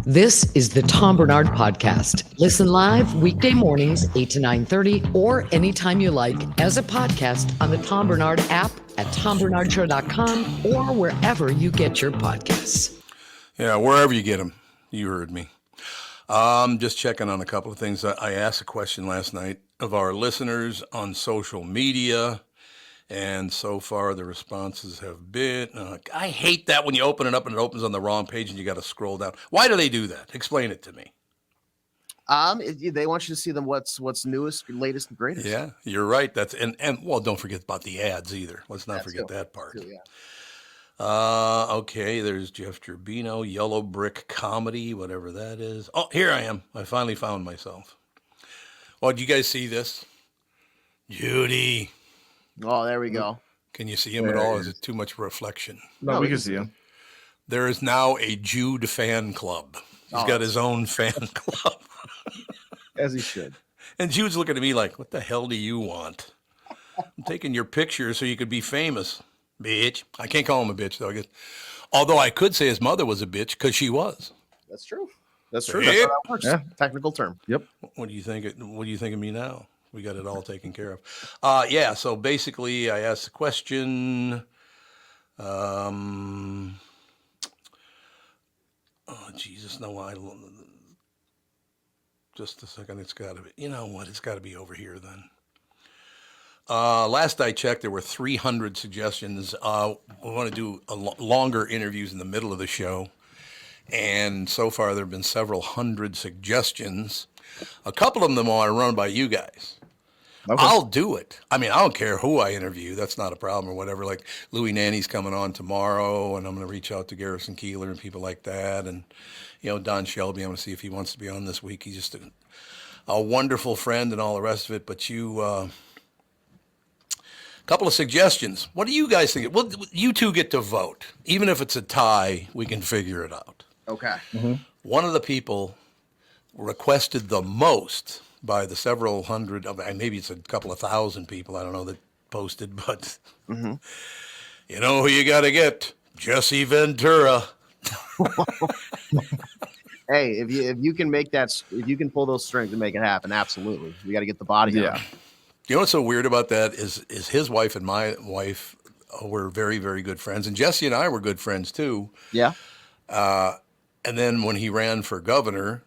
This is the Tom Barnard Podcast. Listen live weekday mornings, 8 to 9:30, or anytime you like as a podcast on the Tom Barnard app at tombernardshow.com or wherever you get your podcasts. Yeah, wherever you get them. You heard me. Just checking on a couple of things. I asked a question last night of our listeners on social media, and so far the responses have been, I hate that when you open it up and it opens on the wrong page and you got to scroll down. Why do they do that? Explain it to me. They want you to see them what's newest, latest, and greatest. Yeah, you're right. That's and well, don't forget about the ads either. Let's not forget that part. Too, yeah. Okay, there's Jeff Gerbino, Yellow Brick Comedy, whatever that is. Oh, here I am. I finally found myself. Oh, do you guys see this? Judy. Oh, there we go. Can you see him at all? Is it too much reflection? No, we can see him. There is now a Jude fan club. He's got his own fan club. As he should. And Jude's looking at me like, what the hell do you want? I'm taking your picture so you could be famous, bitch. I can't call him a bitch, though. Although I could say his mother was a bitch because she was. That's true. That's how Yep. that works. Yeah. Technical term. Yep. What do you think? What do you think of me now? We got it all taken care of. Yeah. So basically, I asked the question. Oh Jesus, no! Just a second. It's got to be. You know what? It's got to be over here then. Last I checked, there were 300 suggestions. We want to do longer interviews in the middle of the show. And so far, there have been several hundred suggestions. A couple of them I want to run by you guys. Okay. I'll do it. I mean, I don't care who I interview. That's not a problem or whatever. Like Louie Nanny's coming on tomorrow, and I'm going to reach out to Garrison Keillor and people like that. And, Don Shelby, I'm going to see if he wants to be on this week. He's just a wonderful friend and all the rest of it. But couple of suggestions. What do you guys think? Well, you two get to vote. Even if it's a tie, we can figure it out. Okay. Mm-hmm. One of the people requested the most by the several hundred, maybe it's a couple of thousand people, I don't know, that posted, but you know who you got to get? Jesse Ventura. Hey, if you can make that, if you can pull those strings and make it happen, absolutely. We got to get the body out. You know what's so weird about that is his wife and my wife were very, very good friends, and Jesse and I were good friends too. Yeah. And then when he ran for governor,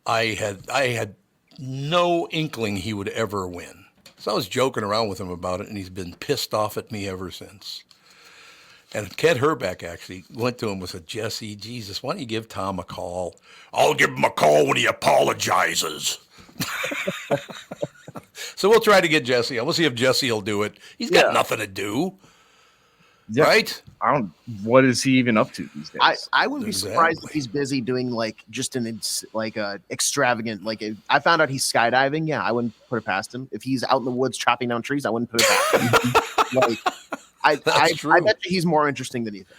I had no inkling he would ever win. So I was joking around with him about it, and he's been pissed off at me ever since. And Ted Herbeck actually went to him and said, Jesse, Jesus, why don't you give Tom a call? I'll give him a call when he apologizes. So we'll try to get Jesse. We'll see if Jesse will do it. He's got nothing to do. Yeah. Right? What is he even up to these days? I wouldn't be surprised if he's busy doing just extravagant, I found out he's skydiving. Yeah, I wouldn't put it past him. If he's out in the woods chopping down trees, I wouldn't put it past him. I bet you he's more interesting than you think.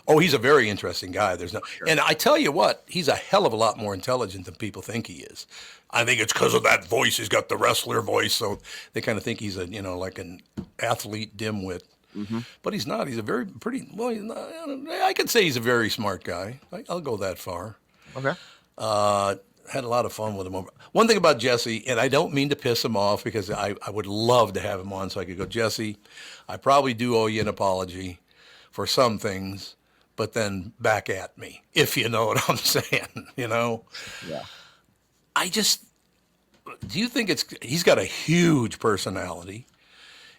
Oh, he's a very interesting guy. And I tell you what, he's a hell of a lot more intelligent than people think he is. I think it's because of that voice. He's got the wrestler voice, so they kind of think he's like an athlete dimwit. Mm-hmm. But he's not. He's a very I could say he's a very smart guy. I'll go that far. Okay. Had a lot of fun with him. One thing about Jesse, and I don't mean to piss him off because I would love to have him on so I could go, Jesse, I probably do owe you an apology for some things, but then back at me, if you know what I'm saying, Yeah. Do you think he's got a huge personality,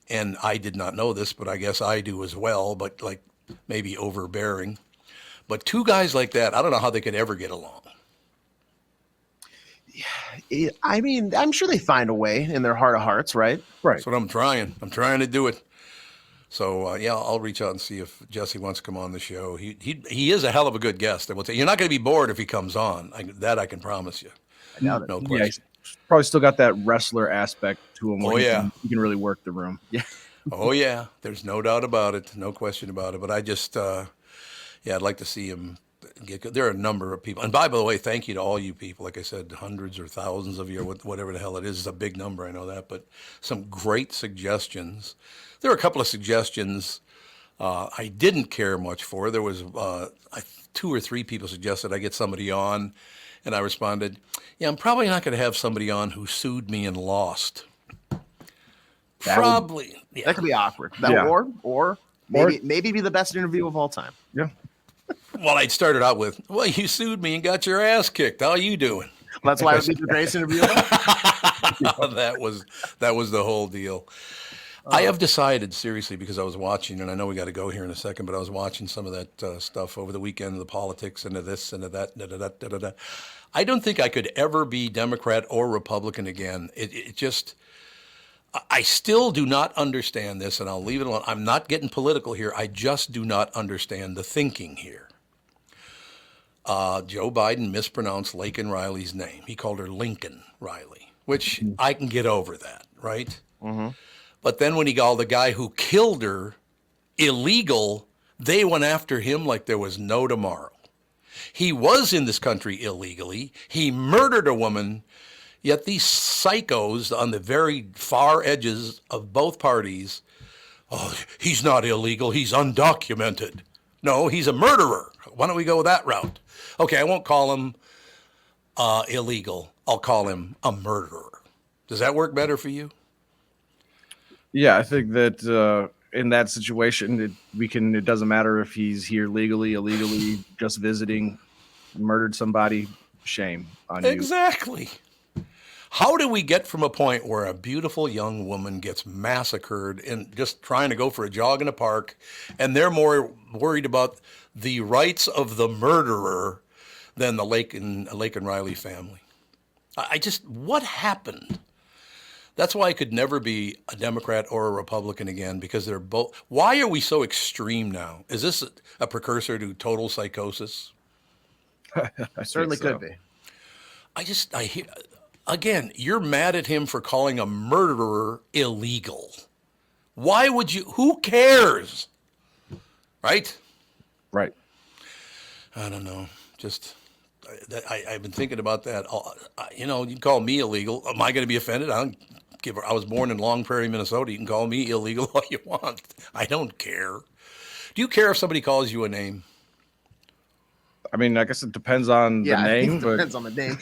and I did not know this, but I guess I do as well, but maybe overbearing. But two guys like that, I don't know how they could ever get along. I mean, I'm sure they find a way in their heart of hearts, right? Right. That's what I'm trying. I'm trying to do it. So, I'll reach out and see if Jesse wants to come on the show. He is a hell of a good guest. I will say. You're not going to be bored if he comes on. I can promise you. I doubt it. No question. Yeah, he's probably still got that wrestler aspect to him. He can really work the room. Yeah. Oh, yeah. There's no doubt about it. No question about it. But I just, I'd like to see him get. There are a number of people. And by the way, thank you to all you people. Like I said, hundreds or thousands of you, or whatever the hell it is. It's a big number. I know that. But some great suggestions. There are a couple of suggestions I didn't care much for. There was 2 or 3 people suggested I get somebody on, and I responded, yeah, I'm probably not going to have somebody on who sued me and lost. Probably. That could be awkward. Or maybe be the best interview of all time. Yeah. Well, I'd started out with, well, you sued me and got your ass kicked. How are you doing? Well, that's why it would be the greatest interview. that was the whole deal. I have decided, seriously, because I was watching, and I know we got to go here in a second, but I was watching some of that stuff over the weekend, the politics and this and that. I don't think I could ever be Democrat or Republican again. It just, I still do not understand this, and I'll leave it alone. I'm not getting political here. I just do not understand the thinking here. Joe Biden mispronounced Laken Riley's name. He called her Lincoln Riley, which I can get over that, right? Mm-hmm. But then when he called the guy who killed her illegal, they went after him like there was no tomorrow. He was in this country illegally. He murdered a woman, yet these psychos on the very far edges of both parties, oh, he's not illegal, he's undocumented. No, he's a murderer. Why don't we go that route? Okay, I won't call him illegal. I'll call him a murderer. Does that work better for you? Yeah, I think that in that situation, it doesn't matter if he's here legally, illegally, just visiting, murdered somebody, shame on you. Exactly. How do we get from a point where a beautiful young woman gets massacred in just trying to go for a jog in a park, and they're more worried about the rights of the murderer than the Laken Riley family? What happened? That's why I could never be a Democrat or a Republican again, because they're both. Why are we so extreme now? Is this a precursor to total psychosis? I certainly could be. I hear, again, you're mad at him for calling a murderer illegal. Why would you? Who cares? Right? Right. I don't know. I've been thinking about that. You can call me illegal. Am I going to be offended? I was born in Long Prairie, Minnesota. You can call me illegal all you want. I don't care. Do you care if somebody calls you a name? I mean, I guess it depends on the name. It depends on the name.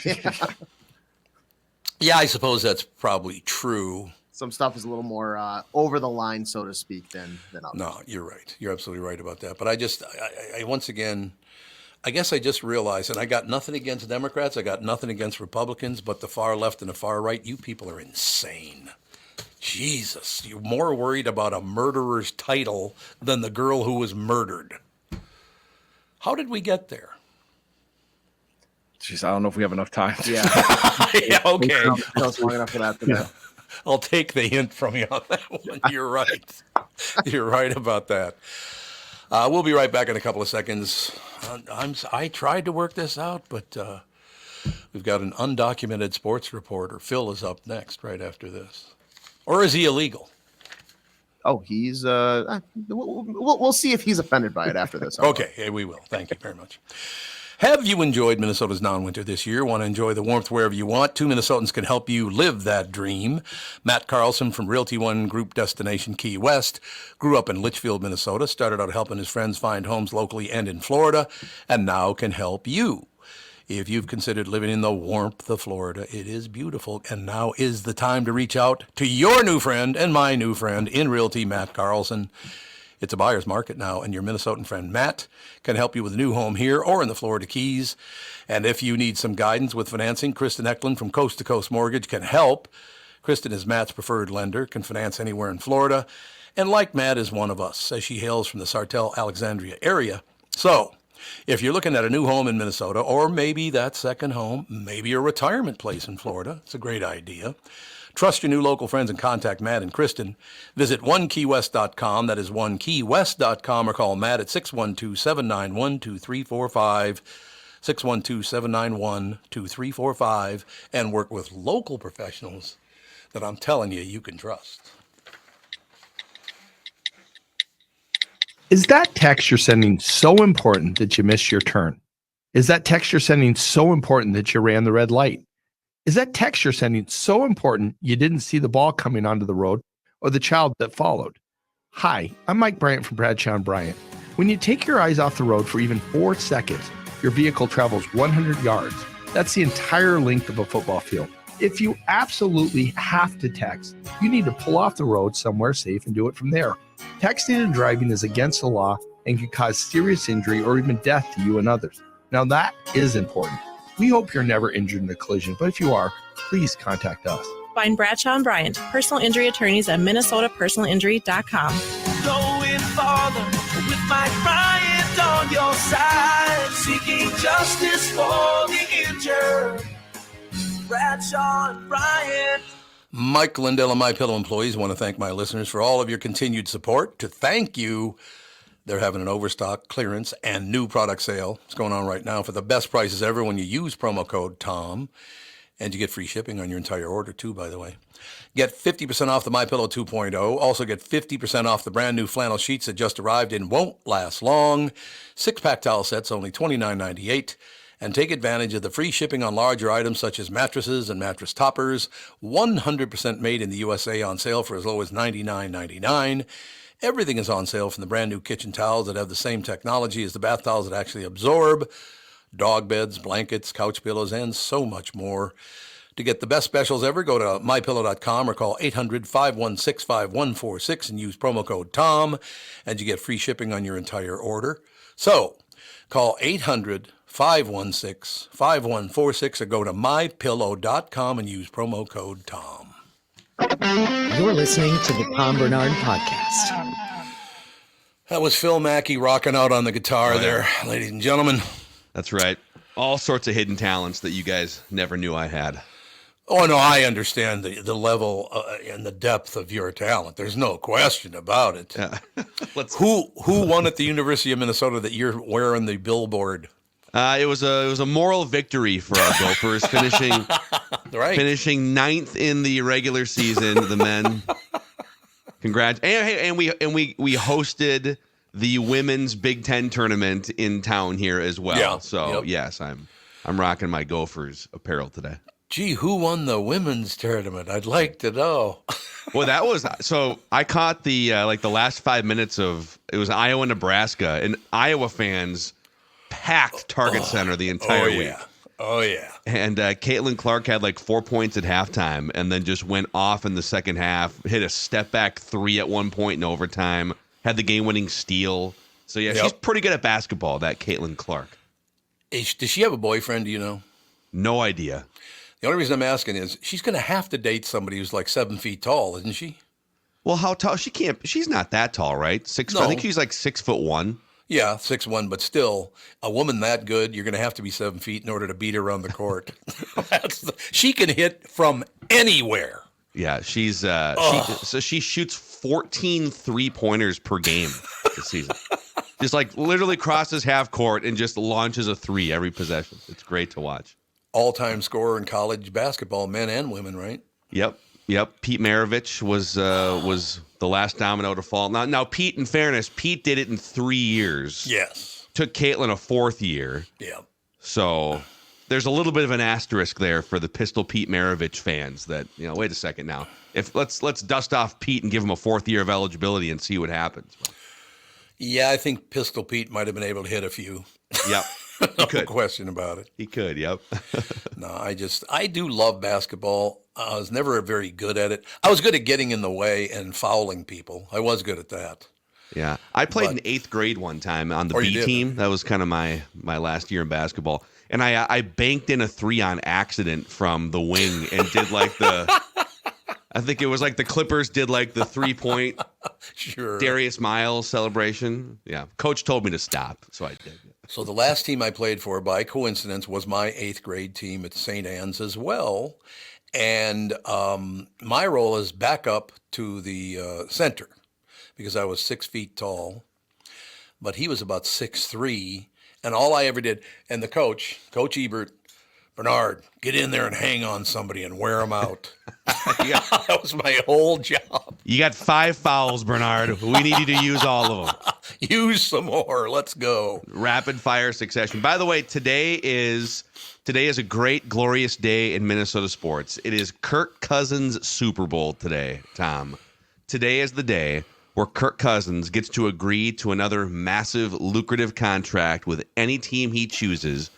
Yeah, I suppose that's probably true. Some stuff is a little more over the line, so to speak, than others. No, you're right. You're absolutely right about that. But I once again, I guess I just realized, and I got nothing against Democrats, I got nothing against Republicans, but the far left and the far right, you people are insane. Jesus, you're more worried about a murderer's title than the girl who was murdered. How did we get there? Jeez, I don't know if we have enough time. Yeah. Yeah, okay. It's long enough for that today. Yeah. I'll take the hint from you on that one. You're right. You're right about that. We'll be right back in a couple of seconds. I tried to work this out, but we've got an undocumented sports reporter. Phil is up next right after this. Or is he illegal? Oh, he's we'll see if he's offended by it after this. Okay, we will. Thank you very much. Have you enjoyed Minnesota's non-winter this year? Want to enjoy the warmth wherever you want? 2 Minnesotans can help you live that dream. Matt Carlson from Realty One Group Destination Key West grew up in Litchfield, Minnesota, started out helping his friends find homes locally and in Florida, and now can help you. If you've considered living in the warmth of Florida, it is beautiful, and now is the time to reach out to your new friend and my new friend in Realty, Matt Carlson. It's a buyer's market now, and your Minnesotan friend Matt can help you with a new home here or in the Florida Keys. And if you need some guidance with financing, Kristen Eklund from Coast to Coast Mortgage can help. Kristen is Matt's preferred lender, can finance anywhere in Florida, and like Matt is one of us, as she hails from the Sartell-Alexandria area. So, if you're looking at a new home in Minnesota, or maybe that second home, maybe a retirement place in Florida, it's a great idea. Trust your new local friends and contact Matt and Kristen. Visit onekeywest.com. That is onekeywest.com, or call Matt at 612-791-2345, 612-791-2345, and work with local professionals that I'm telling you can trust. Is that text you're sending so important that you missed your turn? Is that text you're sending so important that you ran the red light? Is that text you're sending so important you didn't see the ball coming onto the road or the child that followed? Hi, I'm Mike Bryant from Bradshaw and Bryant. When you take your eyes off the road for even 4 seconds, your vehicle travels 100 yards. That's the entire length of a football field. If you absolutely have to text, you need to pull off the road somewhere safe and do it from there. Texting and driving is against the law and can cause serious injury or even death to you and others. Now that is important. We hope you're never injured in a collision, but if you are, please contact us. Find Bradshaw and Bryant, personal injury attorneys at minnesotapersonalinjury.com. Going farther with Mike Bryant on your side, seeking justice for the injured. Bradshaw and Bryant. Mike Lindell and MyPillow employees want to thank my listeners for all of your continued support. To thank you, they're having an overstock, clearance, and new product sale. It's going on right now for the best prices ever when you use promo code TOM. And you get free shipping on your entire order, too, by the way. Get 50% off the MyPillow 2.0. Also get 50% off the brand new flannel sheets that just arrived and won't last long. 6-pack towel sets, only $29.98. And take advantage of the free shipping on larger items such as mattresses and mattress toppers. 100% made in the USA on sale for as low as $99.99. Everything is on sale from the brand new kitchen towels that have the same technology as the bath towels that actually absorb. Dog beds, blankets, couch pillows, and so much more. To get the best specials ever, go to mypillow.com or call 800-516-5146 and use promo code TOM, and you get free shipping on your entire order. So, call 800-516-5146 or go to mypillow.com and use promo code TOM. You're listening to the Tom Barnard Podcast. That was Phil Mackey rocking out on the guitar there, ladies and gentlemen. That's right. All sorts of hidden talents that you guys never knew I had. Oh, no, I understand the level and the depth of your talent. There's no question about it. Yeah. Who won at the University of Minnesota that you're wearing the billboard? It was a moral victory for our Gophers, finishing ninth in the regular season. The men. Congrats! And we hosted the women's Big Ten tournament in town here as well. Yeah, so yes, I'm rocking my Gophers apparel today. Gee, who won the women's tournament? I'd like to know. Well, that was so I caught the the last 5 minutes of it was Iowa, Nebraska, and Iowa fans packed Target Center the entire week. Oh yeah. And Caitlin Clark had 4 points at halftime, and then just went off in the second half. Hit a step back 3 at one point in overtime. Had the game-winning steal. So, yeah, she's pretty good at basketball, that Caitlin Clark. Does she have a boyfriend, do you know? No idea. The only reason I'm asking is she's going to have to date somebody who's 7 feet tall, isn't she? Well, how tall? She's not that tall, right? No. I think she's 6'1". Yeah, 6'1", but still, a woman that good, you're going to have to be 7 feet in order to beat her on the court. She can hit from anywhere. Yeah, she shoots 14 3-pointers per game this season. Just literally crosses half court and just launches a 3 every possession. It's great to watch. All-time scorer in college basketball, men and women, right? Yep. Pete Maravich was the last domino to fall. Now, Pete, in fairness, Pete did it in 3 years. Yes. Took Caitlin a 4th year. Yeah. So there's a little bit of an asterisk there for the Pistol Pete Maravich fans that, wait a second now. Let's dust off Pete and give him a 4th year of eligibility and see what happens. Yeah, I think Pistol Pete might have been able to hit a few. Yep. No question about it. He could, yep. No, I do love basketball. I was never very good at it. I was good at getting in the way and fouling people. I was good at that. Yeah. I played in 8th grade one time on the B team. That was kind of my last year in basketball. And I banked in a 3 on accident from the wing and did I think it was the Clippers did the 3-point sure. Darius Miles celebration. Yeah. Coach told me to stop, so I did. So the last team I played for, by coincidence, was my 8th grade team at St. Anne's as well. And my role is backup to the center because I was 6 feet tall. But he was about 6'3", and all I ever did, and the Coach Egert, Barnard, get in there and hang on somebody and wear them out. That was my whole job. You got 5 fouls, Barnard. We need you to use all of them. Use some more. Let's go. Rapid fire succession. By the way, today is a great, glorious day in Minnesota sports. It is Kirk Cousins Super Bowl today, Tom. Today is the day where Kirk Cousins gets to agree to another massive, lucrative contract with any team he chooses.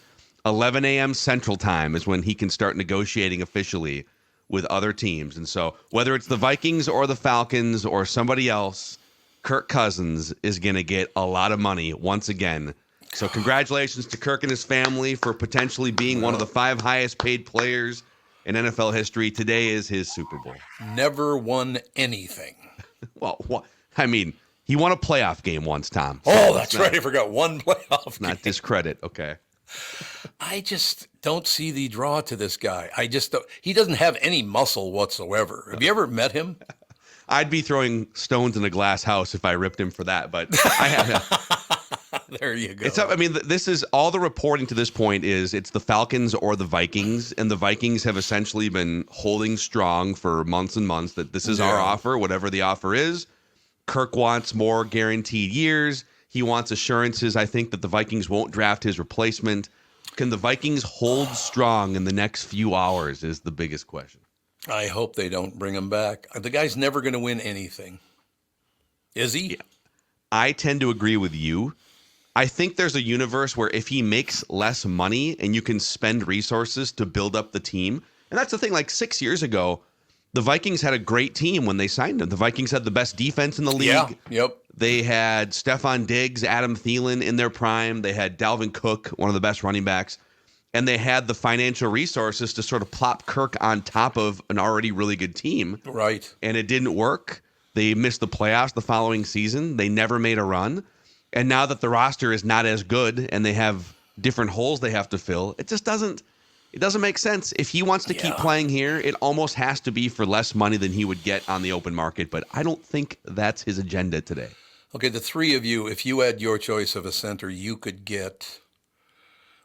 11 a.m. Central Time is when he can start negotiating officially with other teams. And so whether it's the Vikings or the Falcons or somebody else, Kirk Cousins is going to get a lot of money once again. So congratulations to Kirk and his family for potentially being one of the 5 highest paid players in NFL history. Today is his Super Bowl. Never won anything. Well, I mean, he won a playoff game once, Tom. So Oh, that's right. I forgot one playoff game. Not discredit, okay? I just don't see the draw to this guy. I just don't. He doesn't have any muscle whatsoever. Have you ever met him? I'd be throwing stones in a glass house if I ripped him for that, but I have. There you go. It's up. I mean, this is all the reporting to this point is it's the Falcons or the Vikings, and the Vikings have essentially been holding strong for months and months that this is our offer, whatever the offer is. Kirk wants more guaranteed years. He wants assurances, I think, that the Vikings won't draft his replacement. Can the Vikings hold strong in the next few hours is the biggest question. I hope they don't bring him back. The guy's never going to win anything. Is he? Yeah. I tend to agree with you. I think there's a universe where if he makes less money and you can spend resources to build up the team, and that's the thing, like 6 years ago, the Vikings had a great team when they signed him. The Vikings had the best defense in the league. Yeah, yep. They had Stephon Diggs, Adam Thielen in their prime. They had Dalvin Cook, one of the best running backs. And they had the financial resources to sort of plop Kirk on top of an already really good team. Right. And it didn't work. They missed the playoffs the following season. They never made a run. And now that the roster is not as good and they have different holes they have to fill, it just doesn't make sense. If he wants to keep playing here, it almost has to be for less money than he would get on the open market. But I don't think that's his agenda today. Okay, the three of you, if you had your choice of a center you could get,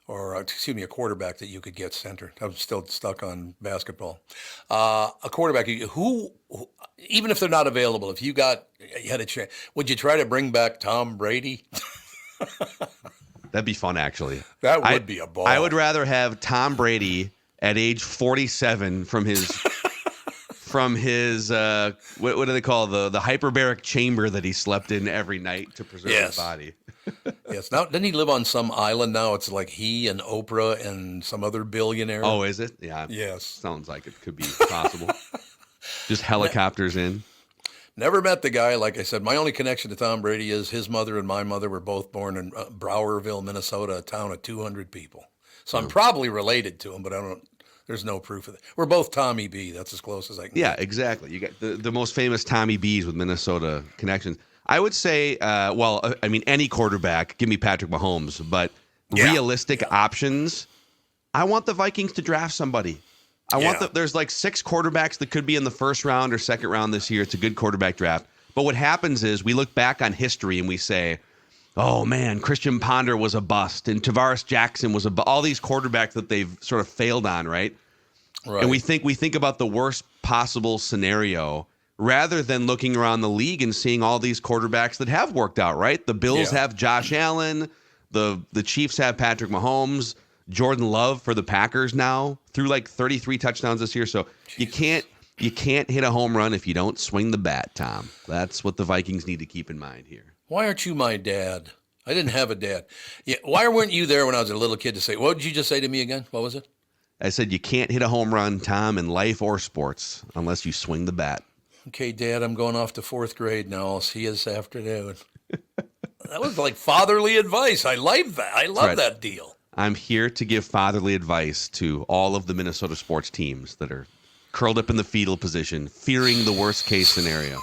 or excuse me, a quarterback that you could get center. I'm still stuck on basketball. A quarterback, who, even if they're not available, if you had a chance, would you try to bring back Tom Brady? That'd be fun, actually. That would be a ball. I would rather have Tom Brady at age 47 from his what do they call the hyperbaric chamber that he slept in every night to preserve his body. Yes. Now, doesn't he live on some island now? It's like he and Oprah and some other billionaire. Oh, is it? Yeah. Yes. Sounds like it could be possible. Just helicopters in. Never met the guy. Like I said, my only connection to Tom Brady is his mother and my mother were both born in Browerville, Minnesota, a town of 200 people. So I'm probably related to him, but there's no proof of it. We're both Tommy B. That's as close as I can get. Exactly. You got the most famous Tommy B's with Minnesota connections. I would say, any quarterback, give me Patrick Mahomes, but realistic options, I want the Vikings to draft somebody. There's like 6 quarterbacks that could be in the first round or second round this year. It's a good quarterback draft. But what happens is we look back on history and we say, oh man, Christian Ponder was a bust and Tavares Jackson was all these quarterbacks that they've sort of failed on, right? Right. And we think about the worst possible scenario rather than looking around the league and seeing all these quarterbacks that have worked out, right? The Bills have Josh Allen, the Chiefs have Patrick Mahomes, Jordan Love for the Packers now threw like 33 touchdowns this year. So you can't hit a home run if you don't swing the bat, Tom. That's what the Vikings need to keep in mind here. Why aren't you my dad? I didn't have a dad. Yeah, why weren't you there when I was a little kid to say, what did you just say to me again? What was it? I said you can't hit a home run, Tom, in life or sports unless you swing the bat. Okay, Dad, I'm going off to 4th grade now. I'll see you this afternoon. That was like fatherly advice. I love that. I love that deal. I'm here to give fatherly advice to all of the Minnesota sports teams that are curled up in the fetal position, fearing the worst case scenario.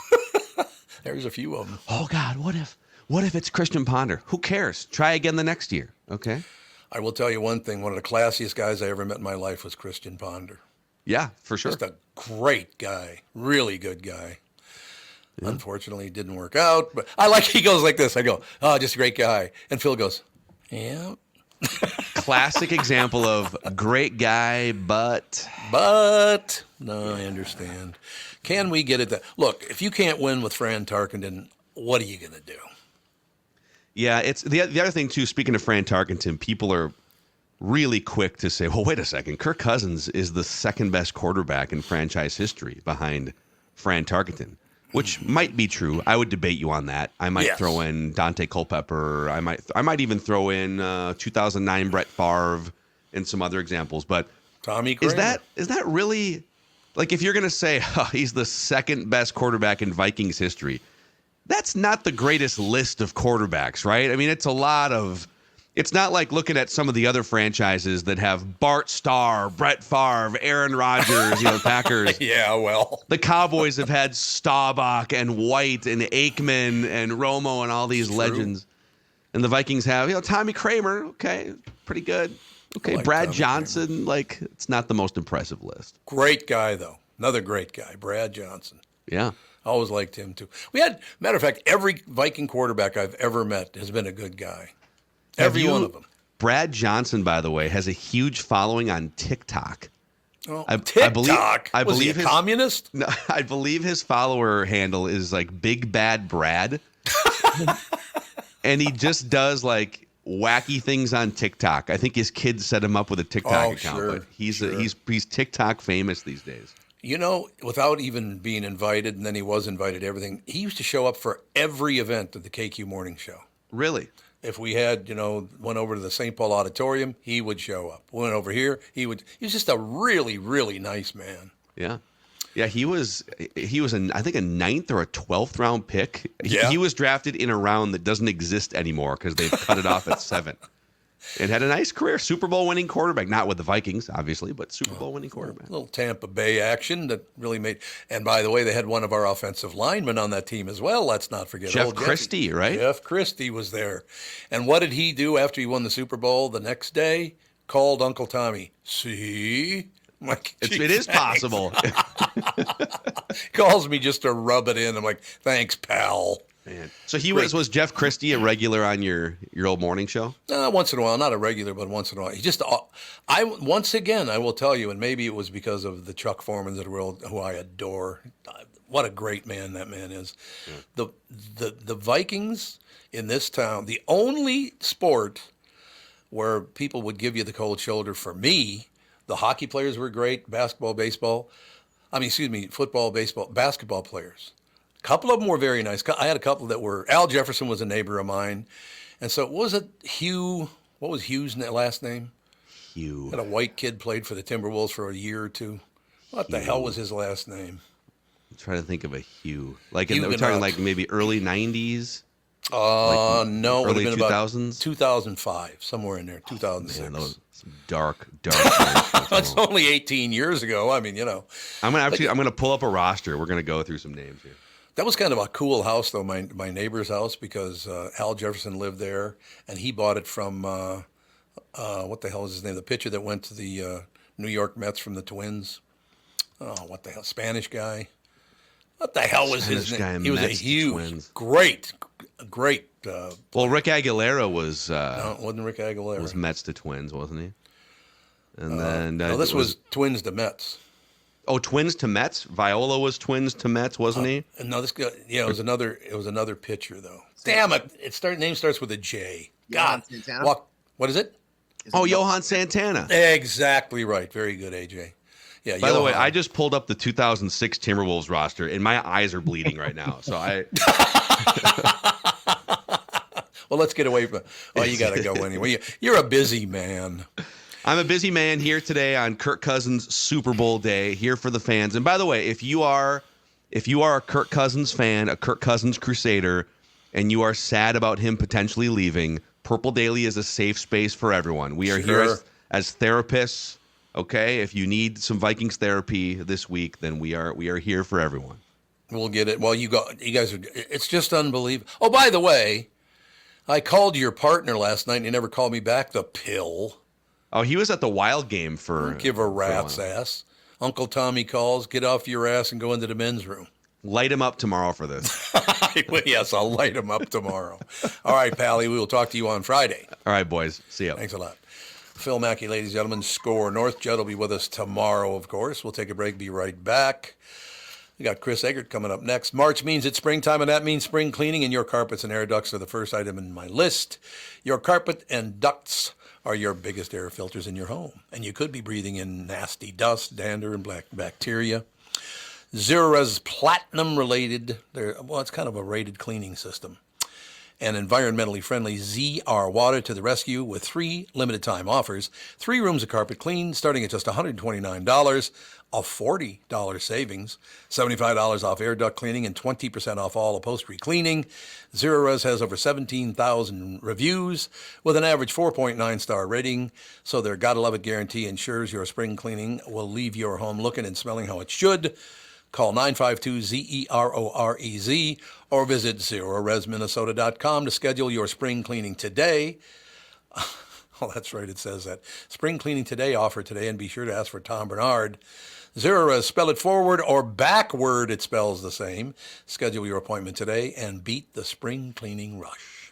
There's a few of them. Oh, God, what if it's Christian Ponder? Who cares? Try again the next year, okay? I will tell you one thing. One of the classiest guys I ever met in my life was Christian Ponder. Yeah, for sure. Just a great guy. Really good guy. Yeah. Unfortunately, it didn't work out. But he goes like this. I go, oh, just a great guy. And Phil goes, yeah. Classic example of great guy, but. No, I understand. Can we get it that? Look, if you can't win with Fran Tarkenton, what are you going to do? Yeah, it's the other thing, too, speaking of Fran Tarkenton, people are really quick to say, well, wait a second. Kirk Cousins is the second best quarterback in franchise history behind Fran Tarkenton. which might be true. I would debate you on that. I might throw in Dante Culpepper. I might even throw in 2009 Brett Favre and some other examples. But Tommy Kramer. Is that really, like, if you're going to say he's the second best quarterback in Vikings history, that's not the greatest list of quarterbacks, right? I mean, it's not like looking at some of the other franchises that have Bart Starr, Brett Favre, Aaron Rodgers, Packers. Yeah, well. The Cowboys have had Staubach and White and Aikman and Romo and all these legends. And the Vikings have, Tommy Kramer, okay, pretty good. Okay, like Brad Tommy Johnson, Kramer. Like, it's not the most impressive list. Great guy, though. Another great guy, Brad Johnson. Yeah. Always liked him, too. Matter of fact, every Viking quarterback I've ever met has been a good guy. Every one of them. Brad Johnson, by the way, has a huge following on TikTok. Oh, TikTok? I Was believe he a communist? No, I believe his follower handle is like Big Bad Brad. And he just does like wacky things on TikTok. I think his kids set him up with a TikTok account, sure, but he's TikTok famous these days. Without even being invited, and then he was invited, everything, he used to show up for every event at the KQ Morning Show. Really? If we had, went over to the St. Paul Auditorium, he would show up. Went over here, he was just a really, really nice man. Yeah. Yeah, he was I think a 9th or a 12th round pick. Yeah. He was drafted in a round that doesn't exist anymore because they've cut it off at 7. And had a nice career, Super Bowl winning quarterback. Not with the Vikings, obviously, but Super Bowl winning quarterback. A little Tampa Bay action that really made. And by the way, they had one of our offensive linemen on that team as well. Let's not forget Jeff Christie, right? Jeff Christie was there. And what did he do after he won the Super Bowl the next day? Called Uncle Tommy. See? I'm like, it is possible. Calls me just to rub it in. I'm like, thanks, pal. Man. So was Jeff Christie a regular on your old morning show? Once in a while, not a regular, but once in a while. Once again, I will tell you, and maybe it was because of the Chuck Foremans of the world, who I adore. What a great man that man is. Yeah. The Vikings in this town, the only sport where people would give you the cold shoulder for me, the hockey players were great, football, baseball, basketball players. A couple of them were very nice. I had a couple that were. Al Jefferson was a neighbor of mine, and so was it Hugh? What was Hugh's last name? Hugh. Had a white kid played for the Timberwolves for a year or two. What the hell was his last name? I'm trying to think of a Hugh. Like we're talking like maybe early 90s. No, early 2000s. 2005, somewhere in there. 2006. Man, those dark. That's only 18 years ago. I mean, I'm gonna pull up a roster. We're gonna go through some names here. That was kind of a cool house, though, my neighbor's house, because Al Jefferson lived there, and he bought it from, what the hell is his name? The pitcher that went to the New York Mets from the Twins. Oh, what the hell? Spanish guy. What the hell was his name? He was a huge, great. Well, Rick Aguilera was. No, it wasn't Rick Aguilera. Was Mets to Twins, wasn't he? And then no, this was Twins to Mets. Oh, Twins to Mets. Viola was Twins to Mets, wasn't he? No, this guy. Yeah, it was another pitcher though. Damn it! Name starts with a J. God, what is it? Johan Santana. Exactly right. Very good, AJ. Yeah. By the way, I just pulled up the 2006 Timberwolves roster, and my eyes are bleeding right now. So I. Well, let's get away from it. Oh, you got to go anyway. You're a busy man. I'm a busy man here today on Kirk Cousins Super Bowl day, here for the fans. And by the way, if you are a Kirk Cousins fan, a Kirk Cousins crusader, and you are sad about him potentially leaving, Purple Daily is a safe space for everyone. We are here as therapists. Okay, if you need some Vikings therapy this week, then we are here for everyone. We'll get it. Well, you guys are. It's just unbelievable. Oh, by the way, I called your partner last night, and he never called me back. The pill. Oh, he was at the Wild game for. Don't give a rat's ass. Uncle Tommy calls. Get off your ass and go into the men's room. Light him up tomorrow for this. Yes, I'll light him up tomorrow. All right, Pally. We will talk to you on Friday. All right, boys. See you. Thanks a lot. Phil Mackey, ladies and gentlemen, SKOR. North Judd will be with us tomorrow, of course. We'll take a break, be right back. We got Chris Egert coming up next. March means it's springtime, and that means spring cleaning, and your carpets and air ducts are the first item in my list. Your carpet and ducts are your biggest air filters in your home, and you could be breathing in nasty dust, dander, and black bacteria. Zero-Res is platinum rated. It's kind of a rated cleaning system. And environmentally friendly ZR Water to the rescue with 3 limited time offers. 3 rooms of carpet clean starting at just $129, a $40 savings, $75 off air duct cleaning, and 20% off all upholstery cleaning. Zero-Res has over 17,000 reviews with an average 4.9 star rating. So their Gotta Love It guarantee ensures your spring cleaning will leave your home looking and smelling how it should. Call 952-ZEROREZ or visit zeroresminnesota.com to schedule your spring cleaning today. Oh, that's right. It says that. Spring cleaning today offer today, and be sure to ask for Tom Barnard. Zero-Res, spell it forward or backward, it spells the same. Schedule your appointment today and beat the spring cleaning rush.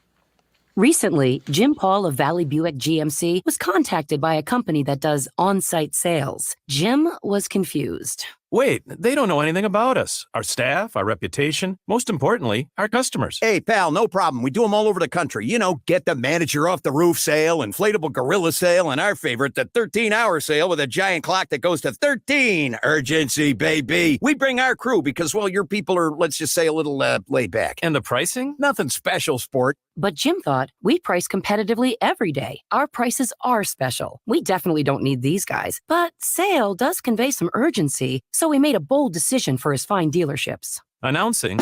Recently, Jim Paul of Valley Buick GMC was contacted by a company that does on-site sales. Jim was confused. Wait, they don't know anything about us, our staff, our reputation, most importantly, our customers. Hey, pal, no problem. We do them all over the country. You know, get the manager off the roof sale, inflatable gorilla sale, and our favorite, the 13-hour sale with a giant clock that goes to 13. Urgency, baby. We bring our crew because, well, your people are, let's just say, a little laid back. And the pricing? Nothing special, sport. But Jim thought, we price competitively every day. Our prices are special. We definitely don't need these guys. But sale does convey some urgency, so he made a bold decision for his fine dealerships. Announcing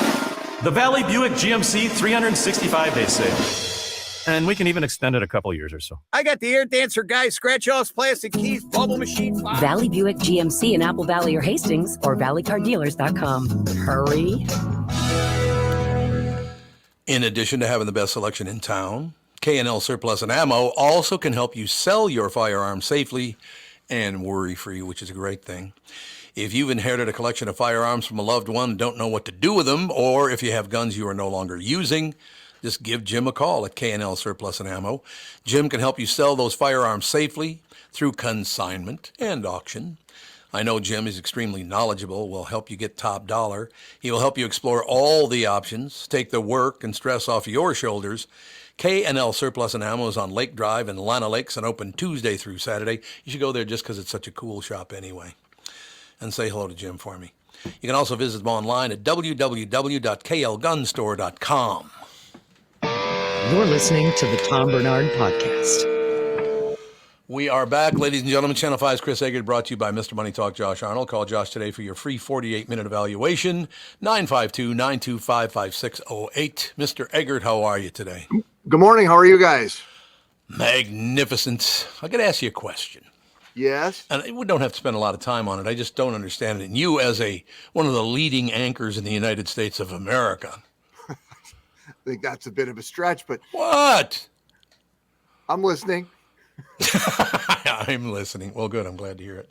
the Valley Buick GMC 365-day sale. And we can even extend it a couple years or so. I got the air dancer guy, scratch-offs, plastic keys, bubble machine. Valley Buick GMC in Apple Valley or Hastings or valleycardealers.com. Hurry. In addition to having the best selection in town, K&L Surplus and Ammo also can help you sell your firearms safely and worry-free, which is a great thing. If you've inherited a collection of firearms from a loved one and don't know what to do with them, or if you have guns you are no longer using, just give Jim a call at K&L Surplus and Ammo. Jim can help you sell those firearms safely through consignment and auction. I know Jim is extremely knowledgeable, will help you get top dollar. He will help you explore all the options, take the work and stress off your shoulders. K&L Surplus and Ammo is on Lake Drive in Lana Lakes and open Tuesday through Saturday. You should go there just because it's such a cool shop anyway. And say hello to Jim for me. You can also visit them online at www.klgunstore.com. You're listening to the Tom Barnard Podcast. We are back, ladies and gentlemen. Channel 5's Chris Egert, brought to you by Mr. Money Talk Josh Arnold. Call Josh today for your free 48-minute evaluation, 952-925-5608. Mr. Egert, how are you today? Good morning. How are you guys? Magnificent. I got to ask you a question. Yes. And we don't have to spend a lot of time on it. I just don't understand it. And you, as one of the leading anchors in the United States of America. I think that's a bit of a stretch, but... What? I'm listening. I'm listening. Well, good. I'm glad to hear it.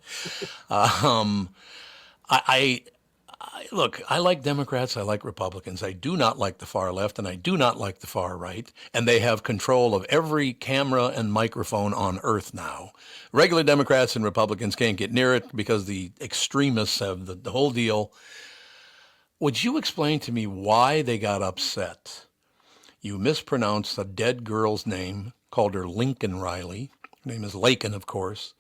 Look, I like Democrats. I like Republicans. I do not like the far left, and I do not like the far right. And they have control of every camera and microphone on earth now. Regular Democrats and Republicans can't get near it because the extremists have the whole deal. Would you explain to me why they got upset? You mispronounced a dead girl's name, called her Lincoln Riley. Her name is Lakin, of course.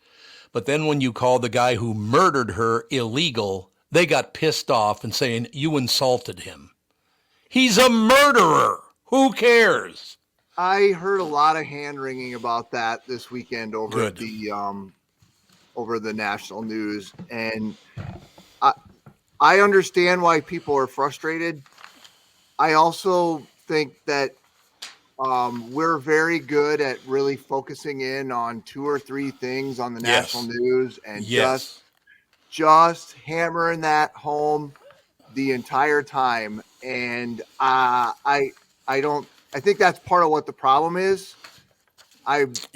But then when you called the guy who murdered her illegal, they got pissed off and saying, you insulted him. He's a murderer. Who cares? I heard a lot of hand-wringing about that this weekend over the national news. And I understand why people are frustrated. I also think that we're very good at really focusing in on 2 or 3 things on the national news and just hammering that home the entire time. And I think that's part of what the problem is. I was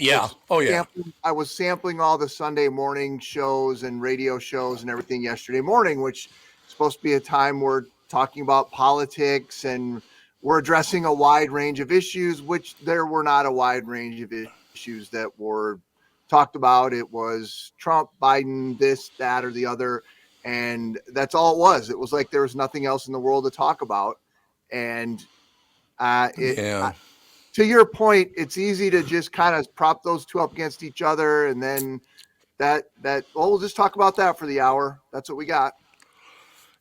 sampling all the Sunday morning shows and radio shows and everything yesterday morning, which is supposed to be a time we're talking about politics and we're addressing a wide range of issues, which there were not a wide range of issues that were talked about. It was Trump, Biden, this, that, or the other. And that's all it was. It was like there was nothing else in the world to talk about. And to your point, it's easy to just kind of prop those two up against each other. And then we'll just talk about that for the hour. That's what we got.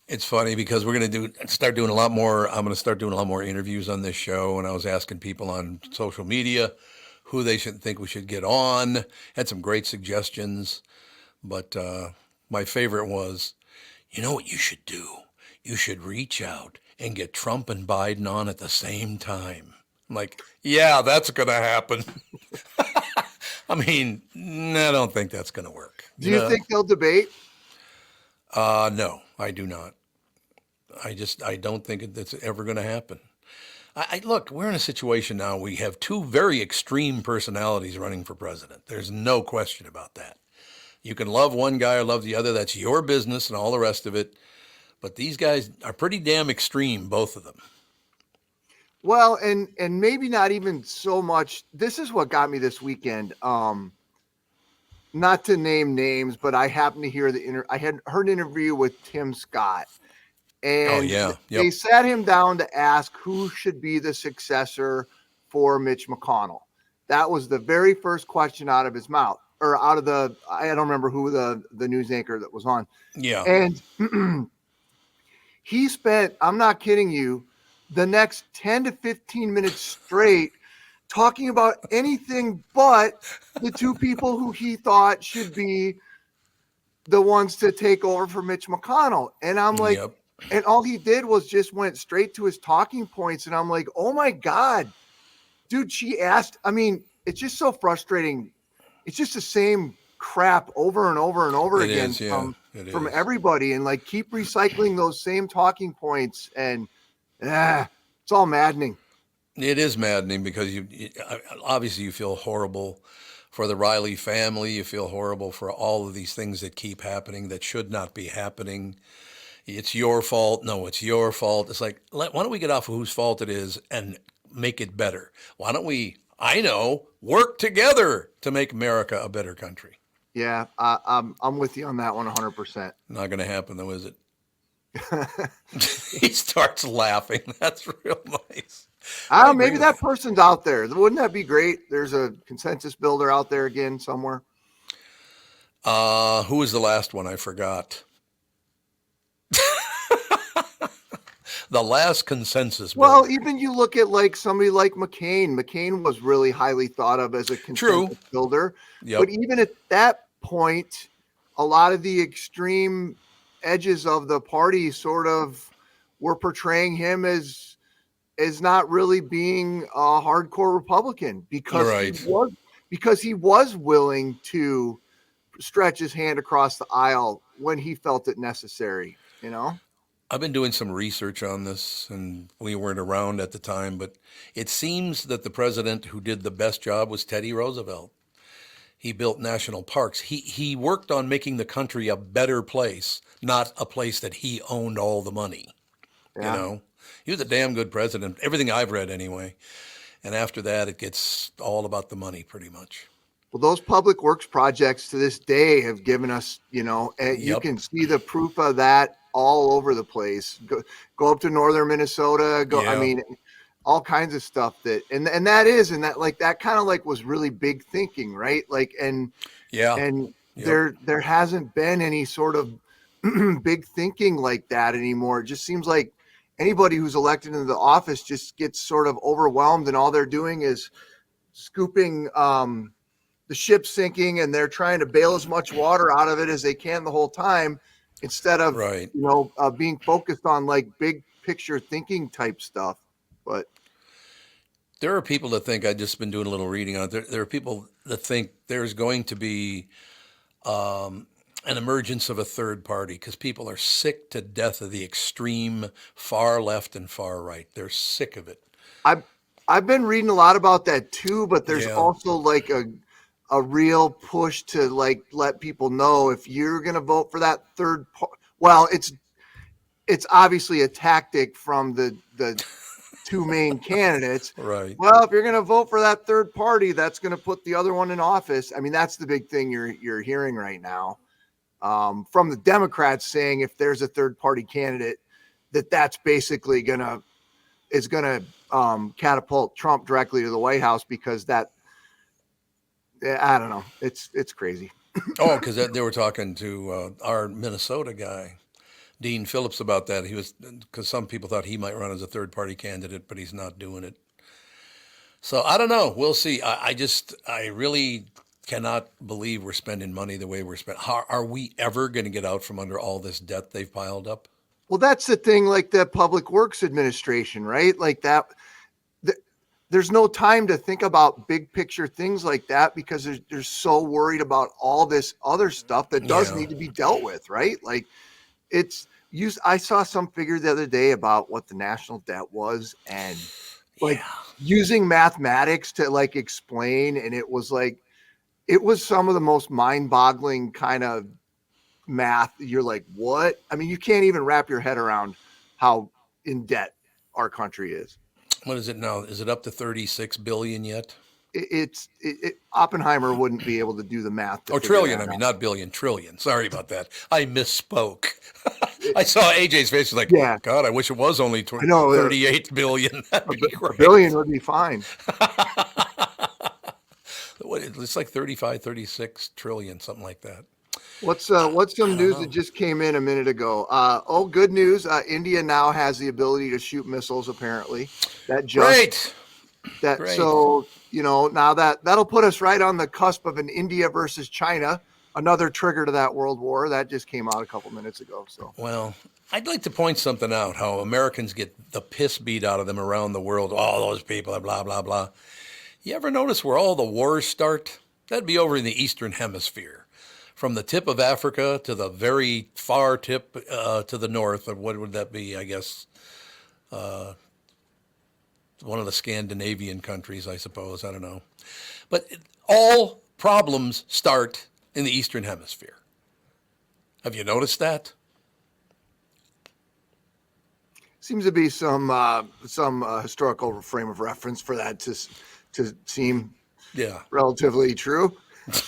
It's funny because we're going to start doing a lot more. I'm going to start doing a lot more interviews on this show. And I was asking people on social media who they should think we should get on. Had some great suggestions, but my favorite was, you know what you should do? You should reach out and get Trump and Biden on at the same time. I'm like, yeah, that's going to happen. I mean, I don't think that's going to work. Do you think they'll debate? No, I do not. I don't think that's ever going to happen. Look, we're in a situation now. We have two very extreme personalities running for president. There's no question about that. You can love one guy or love the other. That's your business and all the rest of it. But these guys are pretty damn extreme, both of them. Well, and maybe not even so much. This is what got me this weekend. Not to name names, but I happened to hear I had heard an interview with Tim Scott. And they sat him down to ask who should be the successor for Mitch McConnell. That was the very first question out of his mouth, or out of I don't remember who the news anchor that was on. Yeah. And he spent, I'm not kidding you, the next 10 to 15 minutes straight talking about anything but the two people who he thought should be the ones to take over for Mitch McConnell. And I'm like, and all he did was just went straight to his talking points. And I'm like, oh my God, dude, she asked, I mean, it's just so frustrating. It's just the same crap over and over and over again from everybody. And like, keep recycling those same talking points. And it's all maddening. It is maddening because obviously you feel horrible for the Riley family. You feel horrible for all of these things that keep happening that should not be happening. It's your fault. No, it's your fault. It's like, why don't we get off of whose fault it is and make it better? Why don't we, work together to make America a better country? Yeah, I'm with you on that one 100%. Not going to happen though, is it? He starts laughing. That's real nice. Maybe that person's out there. Wouldn't that be great? There's a consensus builder out there again somewhere. Who was the last one? I forgot. The last consensus builder. Well, even you look at like somebody like McCain. McCain was really highly thought of as a consensus builder. Yep. But even at that point, a lot of the extreme edges of the party sort of were portraying him as not really being a hardcore Republican because he was willing to stretch his hand across the aisle when he felt it necessary, you know? I've been doing some research on this, and we weren't around at the time, but it seems that the president who did the best job was Teddy Roosevelt. He built national parks. He worked on making the country a better place, not a place that he owned all the money. Yeah. You know, he was a damn good president. Everything I've read anyway. And after that, it gets all about the money pretty much. Well, those public works projects to this day have given us, you can see the proof of that all over the place. Go up to northern Minnesota. I mean, all kinds of stuff that that kind of like was really big thinking, right? Like, there hasn't been any sort of big thinking like that anymore. It just seems like anybody who's elected into the office just gets sort of overwhelmed, and all they're doing is scooping the ship sinking, and they're trying to bail as much water out of it as they can the whole time, instead of being focused on like big picture thinking type stuff. But there are people that think, I've just been doing a little reading on it. There are people that think there's going to be an emergence of a third party because people are sick to death of the extreme far left and far right. They're sick of it. I've been reading a lot about that too, but there's also like a real push to like let people know if you're going to vote for that third party. Well, it's obviously a tactic from the two main candidates. Right. Well, if you're going to vote for that third party, that's going to put the other one in office. I mean, that's the big thing you're hearing right now from the Democrats, saying if there's a third party candidate, that's basically going to catapult Trump directly to the White House, because I don't know. It's crazy. Oh, because they were talking to our Minnesota guy, Dean Phillips about that. Because some people thought he might run as a third-party candidate, but he's not doing it. So I don't know. We'll see. I really cannot believe we're spending money the way we're spending. Are we ever going to get out from under all this debt they've piled up? Well, that's the thing, like the Public Works Administration, right? Like that, there's no time to think about big picture things like that because they're so worried about all this other stuff that does need to be dealt with, right? Like I saw some figure the other day about what the national debt was and using mathematics to like explain. And it was some of the most mind-boggling kind of math. You're like, what? I mean, you can't even wrap your head around how in debt our country is. What is it now? Is it up to 36 billion yet? Oppenheimer wouldn't be able to do the math. Trillion. I mean, not billion, trillion. Sorry about that. I misspoke. I saw AJ's face. He's like, God, I wish it was only 38 billion. That'd be great. A billion would be fine. It's like 35, 36 trillion, something like that. What's some news that just came in a minute ago? Good news. India now has the ability to shoot missiles, apparently. Great. So, now that'll put us right on the cusp of an India versus China, another trigger to that world war. That just came out a couple minutes ago. So, well, I'd like to point something out, how Americans get the piss beat out of them around the world. All those people, blah, blah, blah. You ever notice where all the wars start? That'd be over in the Eastern Hemisphere. From the tip of Africa to the very far tip to the north, or what would that be? I guess one of the Scandinavian countries, I suppose. I don't know. But all problems start in the Eastern Hemisphere. Have you noticed that? Seems to be some historical frame of reference for that to seem relatively true.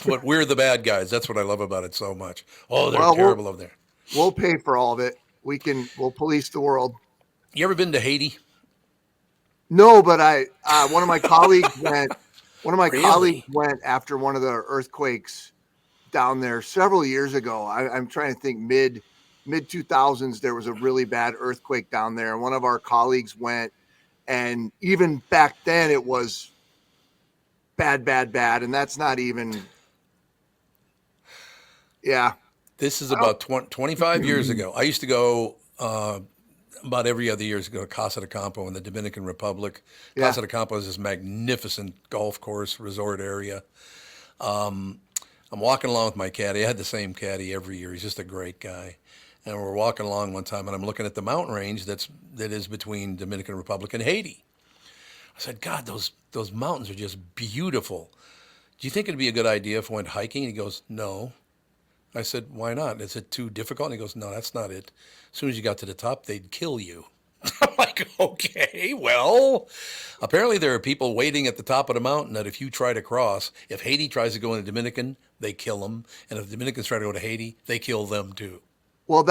But we're the bad guys. That's what I love about it so much. Oh, they're terrible over there. We'll pay for all of it. We'll police the world. You ever been to Haiti? No, but one of my colleagues went. One of my colleagues went after one of the earthquakes down there several years ago. I'm trying to think mid 2000s. There was a really bad earthquake down there. One of our colleagues went, and even back then it was bad, and that's not even. Yeah. This is about 25 years ago. I used to go about every other year to go to Casa de Campo in the Dominican Republic. Yeah. Casa de Campo is this magnificent golf course resort area. I'm walking along with my caddy. I had the same caddy every year. He's just a great guy. And we're walking along one time, and I'm looking at the mountain range that is between Dominican Republic and Haiti. I said, God, those mountains are just beautiful. Do you think it'd be a good idea if I went hiking? And he goes, no. I said, why not? Is it too difficult? And he goes, no, that's not it. As soon as you got to the top, they'd kill you. I'm like, okay, well, apparently there are people waiting at the top of the mountain that if you try to cross, if Haiti tries to go into Dominican, they kill them. And if the Dominicans try to go to Haiti, they kill them too. Well,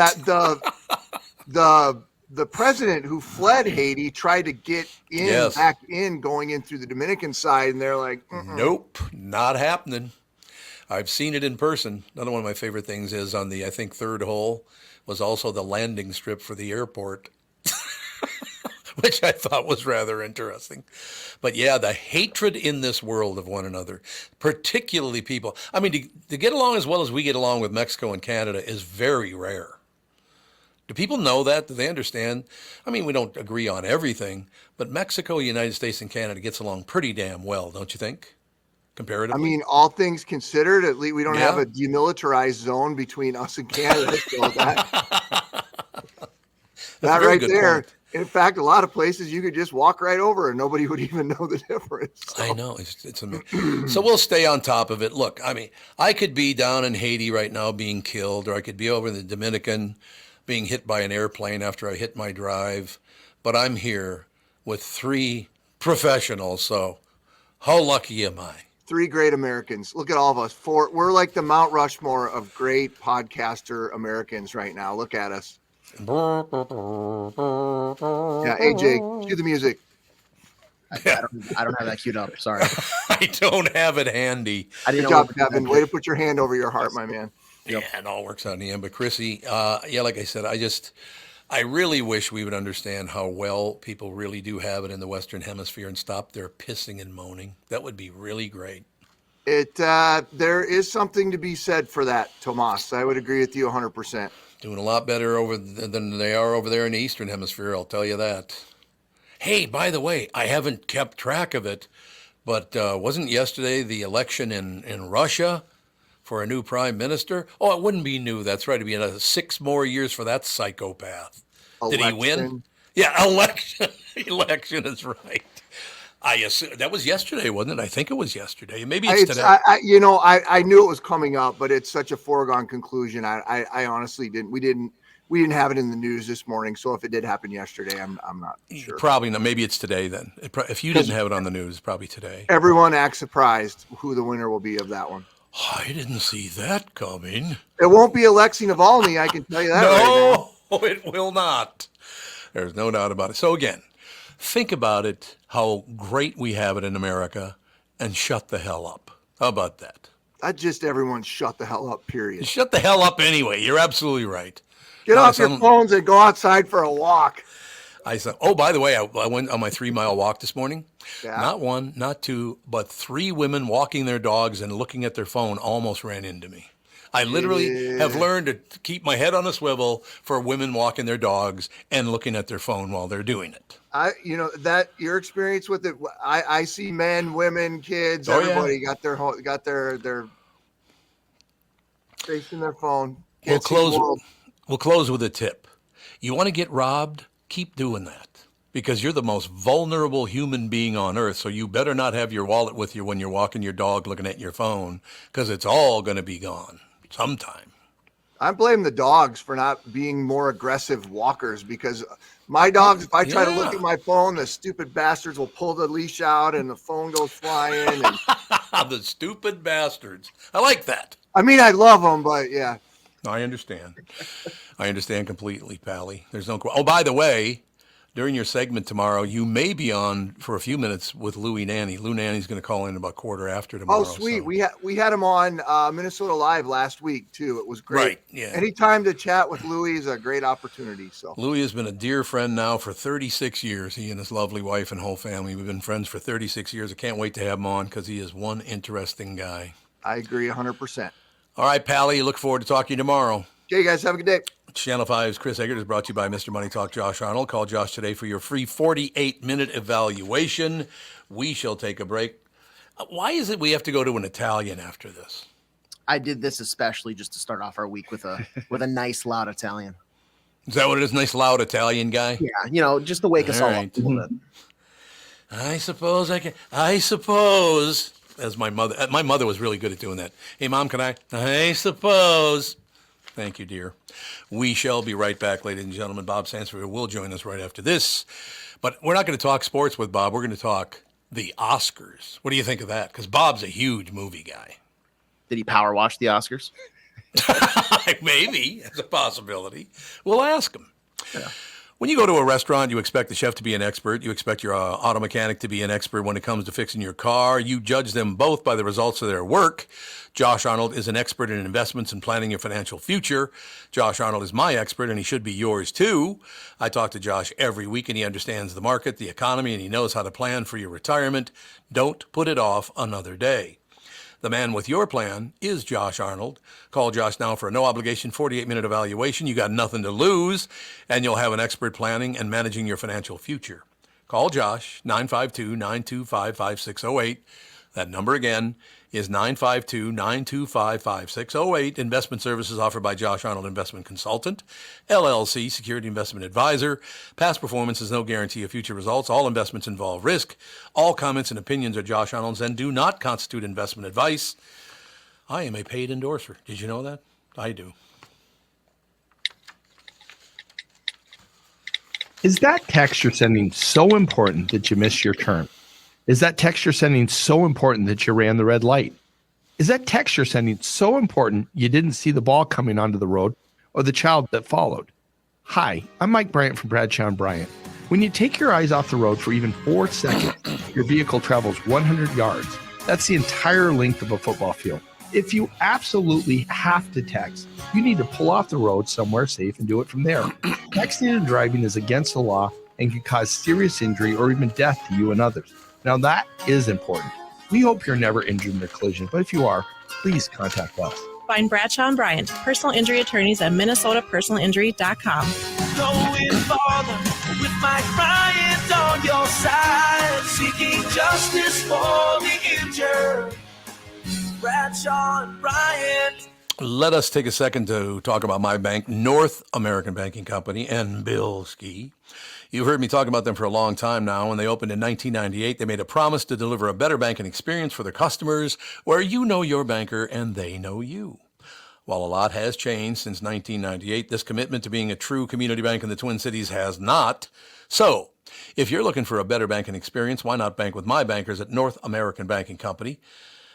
the president who fled Haiti tried to get back in, going in through the Dominican side, and they're like, nope, not happening. I've seen it in person. Another one of my favorite things is on the, I think, third hole was also the landing strip for the airport, which I thought was rather interesting. But yeah, the hatred in this world of one another, particularly people. I mean, to get along as well as we get along with Mexico and Canada is very rare. Do people know that? Do they understand? I mean, we don't agree on everything, but Mexico, United States, and Canada gets along pretty damn well, don't you think? Comparatively. I mean, all things considered, at least we don't have a demilitarized zone between us and Canada. So that right there. Point. In fact, a lot of places you could just walk right over and nobody would even know the difference. So. I know. It's amazing. So we'll stay on top of it. Look, I mean, I could be down in Haiti right now being killed, or I could be over in the Dominican being hit by an airplane after I hit my drive. But I'm here with 3 professionals. So how lucky am I? 3 great Americans. Look at all of us. 4. We're like the Mount Rushmore of great podcaster Americans right now. Look at us. Yeah, AJ, cue the music. I don't have that queued up. Sorry. I don't have it handy. Good job, Kevin. Way to put your hand over your heart, my man. Yeah, it all works out in the end. But Chrissy, like I said, I really wish we would understand how well people really do have it in the Western Hemisphere and stop their pissing and moaning. That would be really great. There is something to be said for that, Tomas. I would agree with you 100%. Doing a lot better than they are over there in the Eastern Hemisphere, I'll tell you that. Hey, by the way, I haven't kept track of it, but wasn't yesterday the election in Russia for a new prime minister? Oh, it wouldn't be new. That's right. It'd be another 6 more years for that psychopath. Did he win? Yeah, election. Election is right. I assume that was yesterday, wasn't it? I think it was yesterday. Maybe it's today. I knew it was coming up, but it's such a foregone conclusion. I honestly didn't. We didn't have it in the news this morning. So if it did happen yesterday, I'm not sure. Probably not. Maybe it's today then. If you didn't have it on the news, probably today. Everyone acts surprised who the winner will be of that one. I didn't see that coming. It won't be Alexei Navalny, I can tell you that. No, it will not. There's no doubt about it. So again, think about it, how great we have it in America, and shut the hell up. How about that? Everyone shut the hell up, period. Shut the hell up anyway. You're absolutely right. Get off your phones and go outside for a walk. I said, oh, by the way, I went on my 3-mile walk this morning. Yeah. Not 1, not 2, but 3 women walking their dogs and looking at their phone almost ran into me. I literally have learned to keep my head on a swivel for women walking their dogs and looking at their phone while they're doing it. That your experience with it. I see men, women, kids, everybody got their facing their phone. We'll close with a tip. You want to get robbed? Keep doing that, because you're the most vulnerable human being on earth. So you better not have your wallet with you when you're walking your dog looking at your phone, because it's all going to be gone sometime. I blame the dogs for not being more aggressive walkers, because my dogs, if I try to look at my phone, the stupid bastards will pull the leash out and the phone goes flying. And the stupid bastards. I like that. I mean, I love them, but yeah. I understand. I understand completely, Pally. There's no. Oh, by the way, during your segment tomorrow, you may be on for a few minutes with Louie Nanny. Lou Nanny's going to call in about 1:15 tomorrow. Oh, sweet. So. We had him on Minnesota Live last week too. It was great. Right. Yeah. Anytime to chat with Louie is a great opportunity. So Louie has been a dear friend now for 36 years. He and his lovely wife and whole family. We've been friends for 36 years. I can't wait to have him on because he is one interesting guy. I agree 100%. All right, Pally. Look forward to talking to you tomorrow. Okay, guys. Have a good day. Channel 5's Chris Egert is brought to you by Mr. Money Talk Josh Arnold. Call Josh today for your free 48-minute evaluation. We shall take a break. Why is it we have to go to an Italian after this? I did this especially just to start off our week with a nice, loud Italian. Is that what it is? Nice, loud Italian guy? Yeah, just to wake us all up a little bit. I suppose, as my mother was really good at doing that. Hey, Mom, can I suppose. Thank you, dear. We shall be right back, ladies and gentlemen. Bob Sansevere will join us right after this. But we're not going to talk sports with Bob. We're going to talk the Oscars. What do you think of that? Because Bob's a huge movie guy. Did he power wash the Oscars? Maybe. It's a possibility. We'll ask him. Yeah. When you go to a restaurant, you expect the chef to be an expert. You expect your auto mechanic to be an expert when it comes to fixing your car. You judge them both by the results of their work. Josh Arnold is an expert in investments and planning your financial future. Josh Arnold is my expert, and he should be yours too. I talk to Josh every week, and he understands the market, the economy, and he knows how to plan for your retirement. Don't put it off another day. The man with your plan is Josh Arnold. Call Josh now for a no-obligation 48-minute evaluation. You got nothing to lose, and you'll have an expert planning and managing your financial future. Call Josh, 952-925-5608. That number again is 952-925-5608. Investment services offered by Josh Arnold Investment Consultant, LLC, Security Investment Advisor. Past performance is no guarantee of future results. All investments involve risk. All comments and opinions are Josh Arnold's and do not constitute investment advice. I am a paid endorser. Did you know that? I do. Is that text you're sending so important that you missed your turn? Is that text you're sending so important that you ran the red light? Is that text you're sending so important you didn't see the ball coming onto the road or the child that followed? Hi, I'm Mike Bryant from Bradshaw and Bryant. When you take your eyes off the road for even 4 seconds, your vehicle travels 100 yards. That's the entire length of a football field. If you absolutely have to text, you need to pull off the road somewhere safe and do it from there. Texting and driving is against the law and can cause serious injury or even death to you and others. Now that is important. We hope you're never injured in a collision, but if you are, please contact us. Find Bradshaw and Bryant, personal injury attorneys at minnesotapersonalinjury.com. Going farther with Mike Bryant on your side, seeking justice for the injured. Bradshaw and Bryant. Let us take a second to talk about my bank, North American Banking Company, and Bilski. You've heard me talk about them for a long time now. When they opened in 1998, they made a promise to deliver a better banking experience for their customers, where you know your banker and they know you. While a lot has changed since 1998, this commitment to being a true community bank in the Twin Cities has not. So, if you're looking for a better banking experience, why not bank with my bankers at North American Banking Company?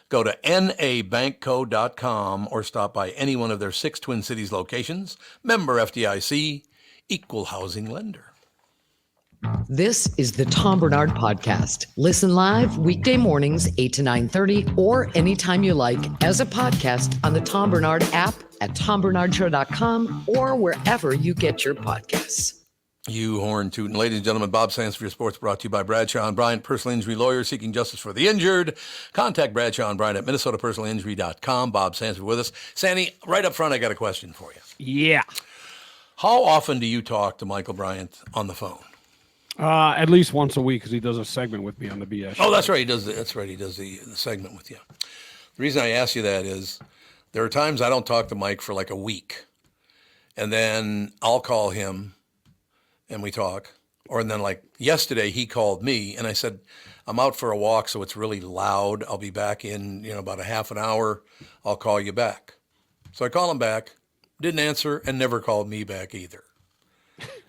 Go to nabankco.com or stop by any one of their 6 Twin Cities locations. Member FDIC, equal housing lender. This is the Tom Barnard Podcast. Listen live weekday mornings 8 to 9:30 or anytime you like as a podcast on the Tom Barnard app at tombernardshow.com or wherever you get your podcasts. You horn tootin'. Ladies and gentlemen, Bob Sansevere Sports brought to you by Bradshaw and Bryant, personal injury lawyers seeking justice for the injured. Contact Bradshaw and Bryant at minnesotapersonalinjury.com. Bob Sansevere with us. Sandy, right up front, I got a question for you. Yeah. How often do you talk to Michael Bryant on the phone? At least once a week, because he does a segment with me on the BS. Oh, that's right. He does. That's right. He does the segment with you. The reason I ask you that is there are times I don't talk to Mike for like a week, and then I'll call him, and we talk. Or and then like yesterday, he called me, and I said, "I'm out for a walk, so it's really loud. I'll be back in about a half an hour. I'll call you back." So I call him back, didn't answer, and never called me back either.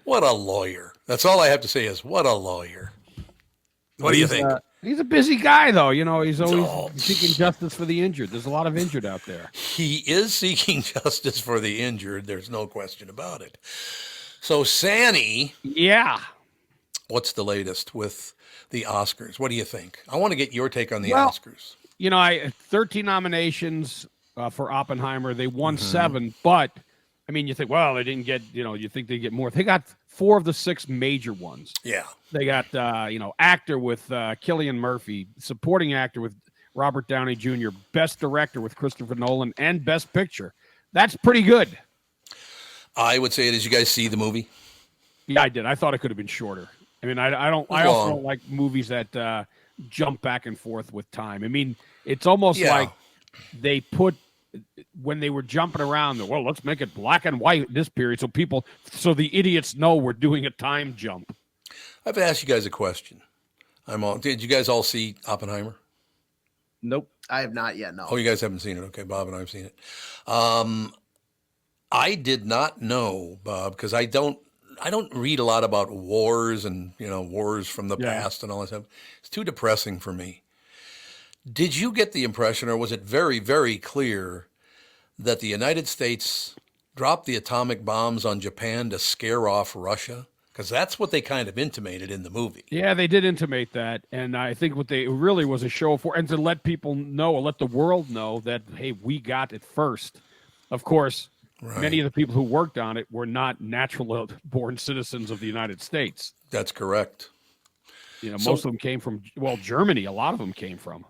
What a lawyer. That's all I have to say is, what a lawyer. What do you think? He's a busy guy, though. He's always seeking justice for the injured. There's a lot of injured out there. He is seeking justice for the injured. There's no question about it. So, Sanny. Yeah. What's the latest with the Oscars? What do you think? I want to get your take on the Oscars. 13 nominations for Oppenheimer. They won 7, but you think, well, they didn't get, you think they get more. They got 4 of the 6 major ones. Yeah. They got, actor with Cillian Murphy, supporting actor with Robert Downey Jr., best director with Christopher Nolan, and best picture. That's pretty good. I would say, did you guys see the movie? Yeah, I did. I thought it could have been shorter. I also don't like movies that jump back and forth with time. It's almost like they put, when they were jumping around, well, let's make it black and white this period so the idiots know we're doing a time jump. I've asked you guys a question. Did you guys all see Oppenheimer? Nope. I have not yet, no. Oh, you guys haven't seen it. Okay, Bob and I have seen it. I did not know, Bob, because I don't read a lot about wars and, wars from the past and all that stuff. It's too depressing for me. Did you get the impression, or was it very, very clear that the United States dropped the atomic bombs on Japan to scare off Russia? Because that's what they kind of intimated in the movie. Yeah, they did intimate that. And I think what they really was a show for, and to let people know, or let the world know that, hey, we got it first. Of course, many of the people who worked on it were not natural-born citizens of the United States. That's correct. Most of them came from, Germany. A lot of them came from.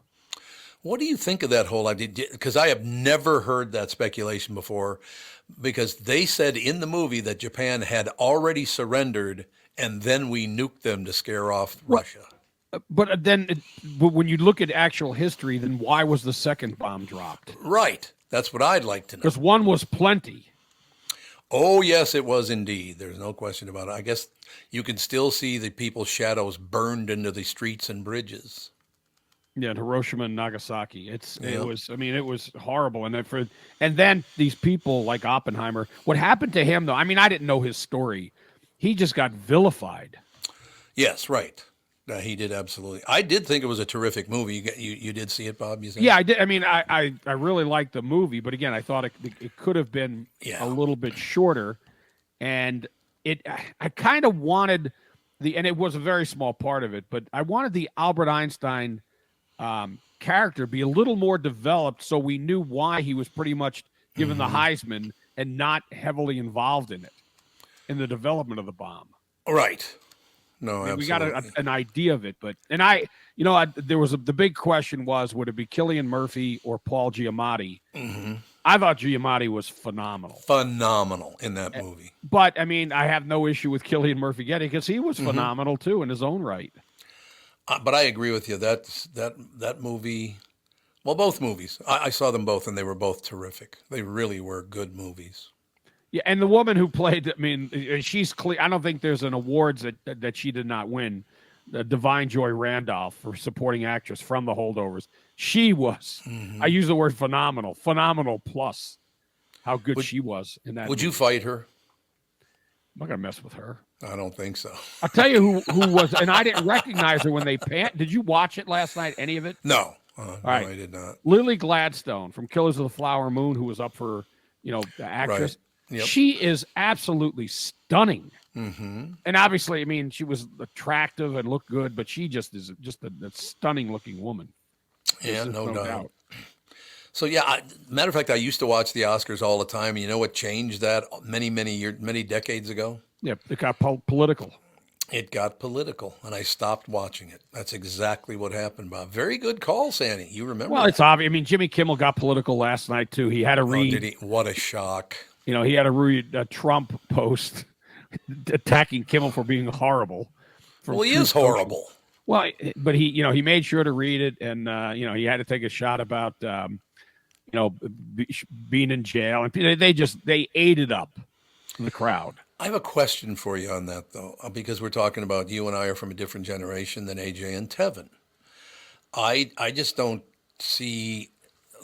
What do you think of that whole idea? Because I have never heard that speculation before, because they said in the movie that Japan had already surrendered and then we nuked them to scare off Russia. But then when you look at actual history, then why was the second bomb dropped? Right. That's what I'd like to know. Because one was plenty. Oh, yes, it was indeed. There's no question about it. I guess you can still see the people's shadows burned into the streets and bridges. Yeah, in Hiroshima and Nagasaki. It was horrible. And then these people like Oppenheimer, what happened to him though? I didn't know his story. He just got vilified. Yes, right. He did, absolutely. I did think it was a terrific movie. You did see it, Bob? You said? Yeah, I did. I really liked the movie, but again, I thought it could have been a little bit shorter. And I kind of wanted and it was a very small part of it, but I wanted the Albert Einstein character be a little more developed so we knew why he was pretty much given the Heisman and not heavily involved in it, in the development of the bomb. Right. No, I mean, absolutely. we got an idea of it, but there was the big question was, would it be Cillian Murphy or Paul Giamatti? I thought Giamatti was phenomenal. Phenomenal in that movie. But I mean, I have no issue with Cillian Murphy getting because he was phenomenal too in his own right. But I agree with you. That movie, well, both movies. I saw them both, and they were both terrific. They really were good movies. Yeah, and the woman who played, I mean, she's clear. I don't think there's an awards that she did not win. Divine Joy Randolph for supporting actress from The Holdovers. She was, I use the word phenomenal plus how good she was in that. Would movie. you fight her? I'm not going to mess with her. I don't think so. I'll tell you who was, and I didn't recognize her when they Did you watch it last night, any of it? No. All right. No, I did not. Lily Gladstone from Killers of the Flower Moon, who was up for, the actress. Right. Yep. She is absolutely stunning. And obviously, I mean, she was attractive and looked good, but she just is just a stunning looking woman. Yeah, no doubt. So yeah, matter of fact, I used to watch the Oscars all the time. You know what changed that many decades ago? Yeah, it got political. It got political, and I stopped watching it. That's exactly what happened, Bob. Very good call, Sandy. You remember? Well, it's obvious. I mean, Jimmy Kimmel got political last night too. He had to read. Oh, did he? What a shock! He had to read a Trump post attacking Kimmel for being horrible. Well, he is horrible. Well, but he made sure to read it, and he had to take a shot about being in jail, and they ate it up in the crowd. I have a question for you on that, though, because we're talking about you and I are from a different generation than AJ and Tevin. I just don't see,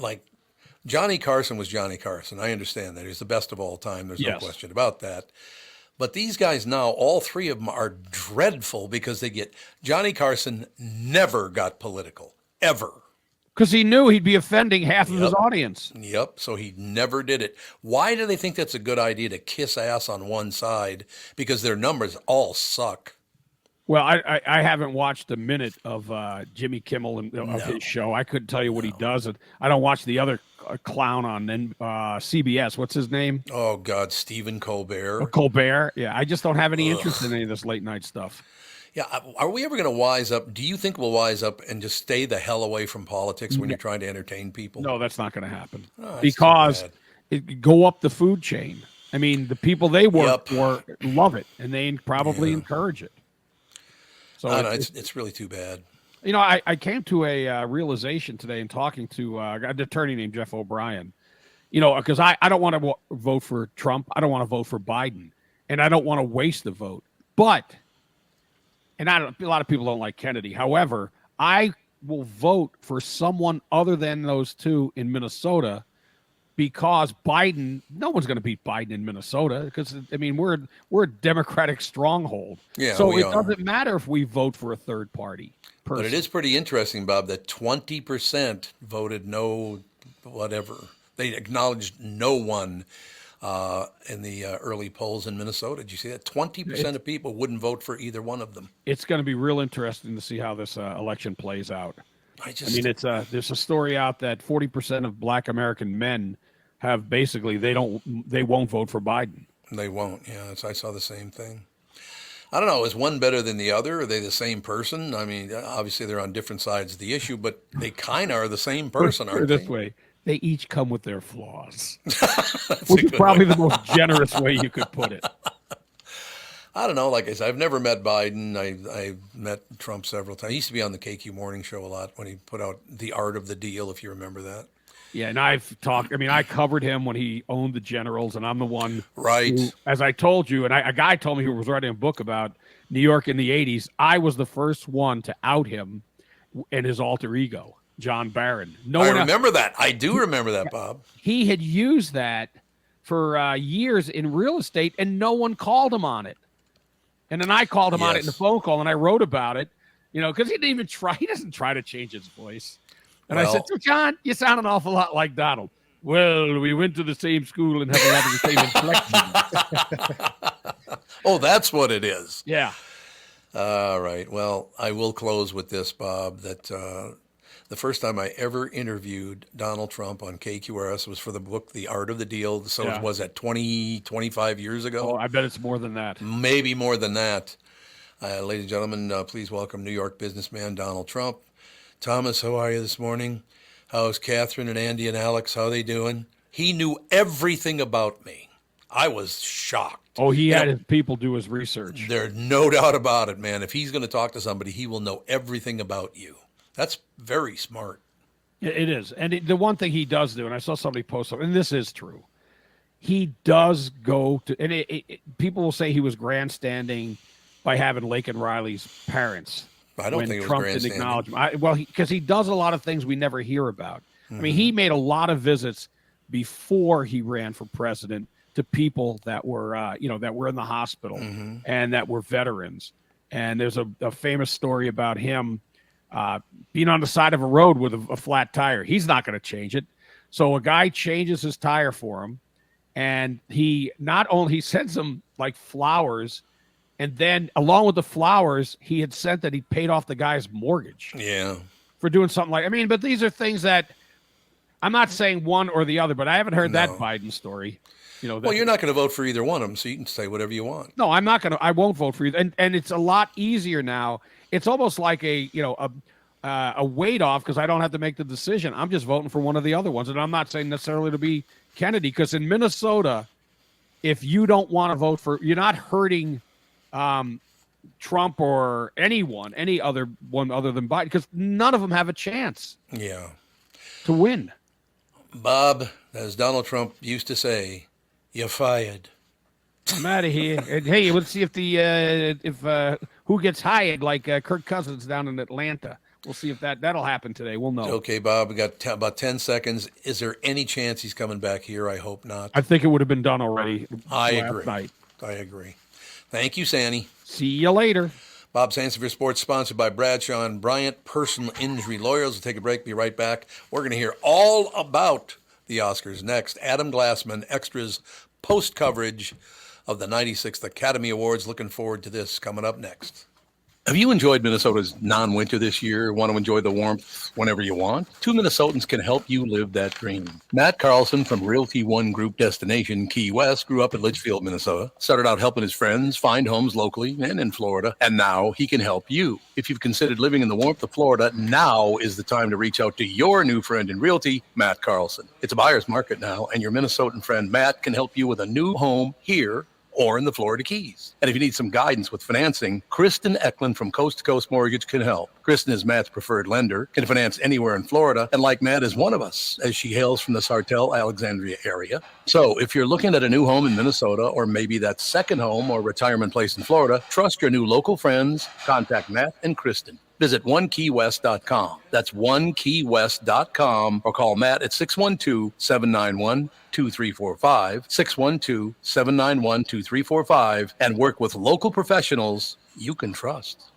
like, Johnny Carson was Johnny Carson. I understand that. He's the best of all time. There's no question about that. But these guys now, all three of them are dreadful because Johnny Carson never got political, ever. Because he knew he'd be offending half of his audience. Yep, so he never did it. Why do they think that's a good idea to kiss ass on one side? Because their numbers all suck. Well, I haven't watched a minute of Jimmy Kimmel of his show. I couldn't tell you what he does. I don't watch the other clown on CBS. What's his name? Oh, God, Stephen Colbert. Colbert, yeah. I just don't have any interest in any of this late night stuff. Yeah, are we ever going to wise up? Do you think we'll wise up and just stay the hell away from politics when you're trying to entertain people? No, that's not going to happen. Oh, because it go up the food chain. I mean, the people they work for love it, and they probably encourage it. So it's really too bad. I came to a realization today in talking to an attorney named Jeff O'Brien, because I don't want to vote for Trump. I don't want to vote for Biden, and I don't want to waste the vote. But... and a lot of people don't like Kennedy. However, I will vote for someone other than those two in Minnesota because Biden, no one's going to beat Biden in Minnesota because, I mean, we're a Democratic stronghold. Yeah, so it doesn't matter if we vote for a third party person. But it is pretty interesting, Bob, that 20% voted no whatever. They acknowledged no one in the early polls in Minnesota. Did you see that? 20% of people wouldn't vote for either one of them. It's going to be real interesting to see how this election plays out. There's a story out that 40% of Black American men have basically they won't vote for Biden. They won't. Yeah, I saw the same thing. I don't know. Is one better than the other? Are they the same person? I mean, obviously they're on different sides of the issue, but they kind of are the same person, aren't they? This way. They each come with their flaws, which is probably the most generous way you could put it. I don't know. Like I said, I've never met Biden. I met Trump several times. He used to be on the KQ Morning Show a lot when he put out The Art of the Deal, if you remember that. Yeah, and I covered him when he owned the Generals, and I'm the one who, as I told you, and a guy told me who was writing a book about New York in the 80s, I was the first one to out him and his alter ego. John Barron. I remember that. I do remember that, Bob. He had used that for years in real estate, and no one called him on it. And then I called him on it in the phone call, and I wrote about it, because he didn't even try. He doesn't try to change his voice. And I said, John, you sound an awful lot like Donald. Well, we went to the same school and have a lot of the same inflection. Oh, that's what it is. Yeah. All right. Well, I will close with this, Bob, that The first time I ever interviewed Donald Trump on KQRS was for the book The Art of the Deal. So it was that 25 years ago? Oh, I bet it's more than that. Maybe more than that. Ladies and gentlemen, please welcome New York businessman Donald Trump. Thomas, how are you this morning? How's Catherine and Andy and Alex? How are they doing? He knew everything about me. I was shocked. Oh, he had his people do his research. There's no doubt about it, man. If he's going to talk to somebody, he will know everything about you. That's very smart. It is. And the one thing he does do, and I saw somebody post something, and this is true, he does go to, and people will say he was grandstanding by having Laken Riley's parents. I don't think it was Trump grandstanding. didn't acknowledge him. Because he does a lot of things we never hear about. I mean, he made a lot of visits before he ran for president to people that were, that were in the hospital and that were veterans. And there's a famous story about him being on the side of a road with a flat tire. He's not going to change it. So a guy changes his tire for him, and he sends him like flowers. And then along with the flowers, he had sent that he paid off the guy's mortgage. Yeah. For doing something like, but these are things that I'm not saying one or the other, but I haven't heard that Biden story. Well, you're not going to vote for either one of them, so you can say whatever you want. No, I'm not going to. I won't vote for either. And it's a lot easier now. It's almost like a weight off because I don't have to make the decision. I'm just voting for one of the other ones. And I'm not saying necessarily to be Kennedy, because in Minnesota, if you don't want to vote you're not hurting Trump or any other one other than Biden, because none of them have a chance to win. Bob, as Donald Trump used to say, you're fired. I'm out of here. And, hey, let's see if who gets hired, like Kirk Cousins down in Atlanta. We'll see if that'll happen today. We'll know. Okay, Bob, we got about 10 seconds. Is there any chance he's coming back here? I hope not. I think it would have been done already. I Night. agree. Thank you, Sandy. See you later. Bob Sansevere Sports, sponsored by Bradshaw and Bryant, personal injury lawyers. We'll take a break, be right back. We're going to hear all about the Oscars next. Adam Glassman, Extras post-coverage of the 96th Academy Awards. Looking forward to this coming up next. Have you enjoyed Minnesota's non-winter this year? Want to enjoy the warmth whenever you want? Two Minnesotans can help you live that dream. Matt Carlson from Realty One Group Destination Key West grew up in Litchfield, Minnesota. Started out helping his friends find homes locally and in Florida, and now he can help you. If you've considered living in the warmth of Florida, now is the time to reach out to your new friend in Realty, Matt Carlson. It's a buyer's market now, and your Minnesotan friend Matt can help you with a new home here or in the Florida Keys. And if you need some guidance with financing, Kristen Eklund from Coast to Coast Mortgage can help. Kristen is Matt's preferred lender, can finance anywhere in Florida, and like Matt is one of us, as she hails from the Sartell, Alexandria area. So if you're looking at a new home in Minnesota, or maybe that second home or retirement place in Florida, trust your new local friends. Contact Matt and Kristen. Visit onekeywest.com. That's onekeywest.com, or call Matt at 612-791-2345, 612-791-2345, and work with local professionals you can trust.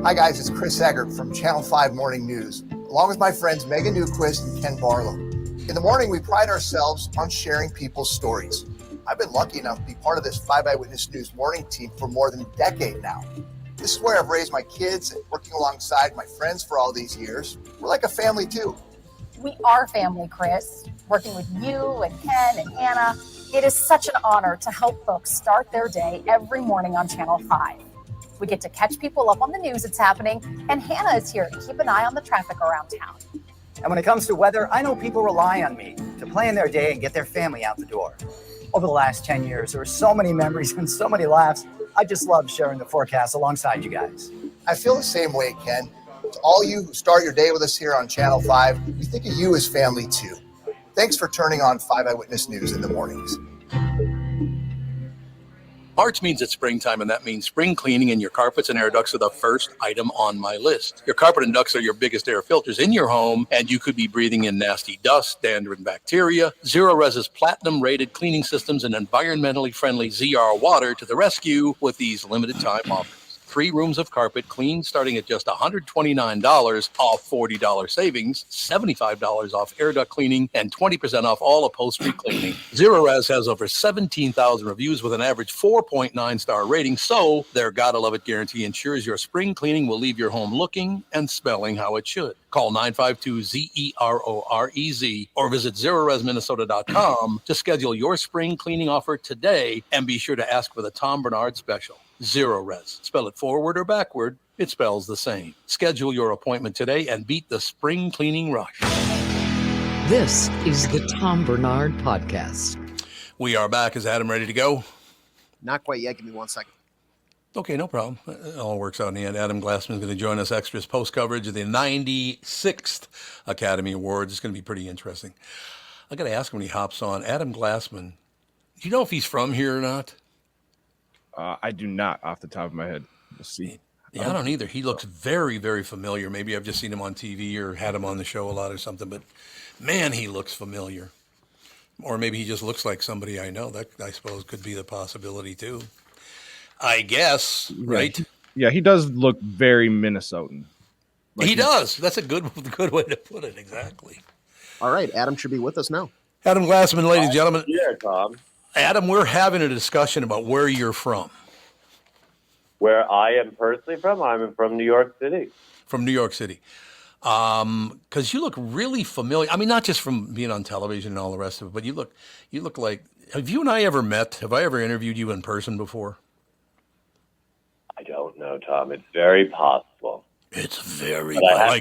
Hi, guys. It's Chris Egert from Channel 5 Morning News, along with my friends Megan Newquist and Ken Barlow. In the morning, we pride ourselves on sharing people's stories. I've been lucky enough to be part of this 5 Eyewitness News morning team for more than a decade now. This is where I've raised my kids and working alongside my friends for all these years. We're like a family, too. We are family, Chris. Working with you and Ken and Hannah, it is such an honor to help folks start their day every morning on Channel 5. We get to catch people up on the news that's happening, and Hannah is here to keep an eye on the traffic around town. And when it comes to weather, I know people rely on me to plan their day and get their family out the door. Over the last 10 years, there were so many memories and so many laughs. I just love sharing the forecast alongside you guys. I feel the same way, Ken. To all you who start your day with us here on Channel 5, we think of you as family, too. Thanks for turning on 5 Eyewitness News in the mornings. March means it's springtime, and that means spring cleaning, and your carpets and air ducts are the first item on my list. Your carpet and ducts are your biggest air filters in your home, and you could be breathing in nasty dust, dander, and bacteria. Zero Res's platinum-rated cleaning systems and environmentally friendly ZR water to the rescue with these limited-time offers. 3 rooms of carpet cleaned starting at just $129 off $40 savings, $75 off air duct cleaning, and 20% off all upholstery cleaning. Zero Res has over 17,000 reviews with an average 4.9 star rating, so their gotta love it guarantee ensures your spring cleaning will leave your home looking and smelling how it should. Call 952-ZEROREZ or visit ZeroResMinnesota.com to schedule your spring cleaning offer today, and be sure to ask for the Tom Barnard special. Zero Res. Spell it forward or backward, it spells the same. Schedule your appointment today and beat the spring cleaning rush. This is the Tom Barnard Podcast. We are back. Is Adam ready to go? Not quite yet. Give me 1 second. Okay, no problem. It all works out in the end. Adam Glassman is going to join us. Extras post coverage of the 96th Academy Awards. It's going to be pretty interesting. I got to ask him when he hops on. Adam Glassman, do you know if he's from here or not? I do not, off the top of my head. We'll see. Yeah, I don't either. He looks very, very familiar. Maybe I've just seen him on TV or had him on the show a lot or something. But man, he looks familiar. Or maybe he just looks like somebody I know. That, I suppose, could be the possibility too. I guess, right? Yeah, he does look very Minnesotan. He does. That's a good way to put it. Exactly. All right, Adam should be with us now. Adam Glassman, ladies and gentlemen. Yeah, Tom. Adam, we're having a discussion about where you're from. Where I am personally from? I'm from New York City. From New York City. Because you look really familiar. I mean, not just from being on television and all the rest of it, but you look like, have you and I ever met? Have I ever interviewed you in person before? I don't know, Tom. It's very possible. It's very but I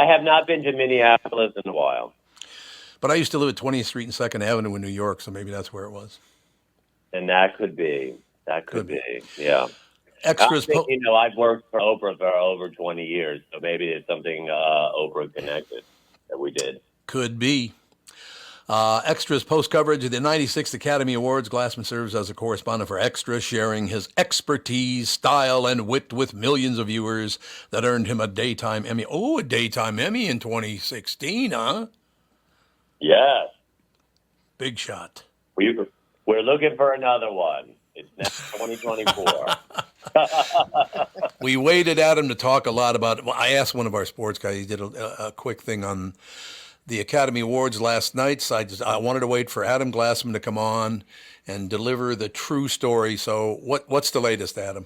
have not been to Minneapolis in a while. But I used to live at 20th Street and 2nd Avenue in New York, so maybe that's where it was. And that could be. That could be. Yeah. Extras. I've worked for Oprah for over 20 years, so maybe it's something Oprah connected that we did. Could be. Extras post coverage of the 96th Academy Awards. Glassman serves as a correspondent for Extra, sharing his expertise, style, and wit with millions of viewers that earned him a daytime Emmy. Oh, a daytime Emmy in 2016, huh? Yes. Big shot. We're looking for another one. It's now 2024. We waited Adam to talk a lot about it. Well, I asked one of our sports guys. He did a quick thing on the Academy Awards last night. So I wanted to wait for Adam Glassman to come on and deliver the true story. So what's the latest, Adam?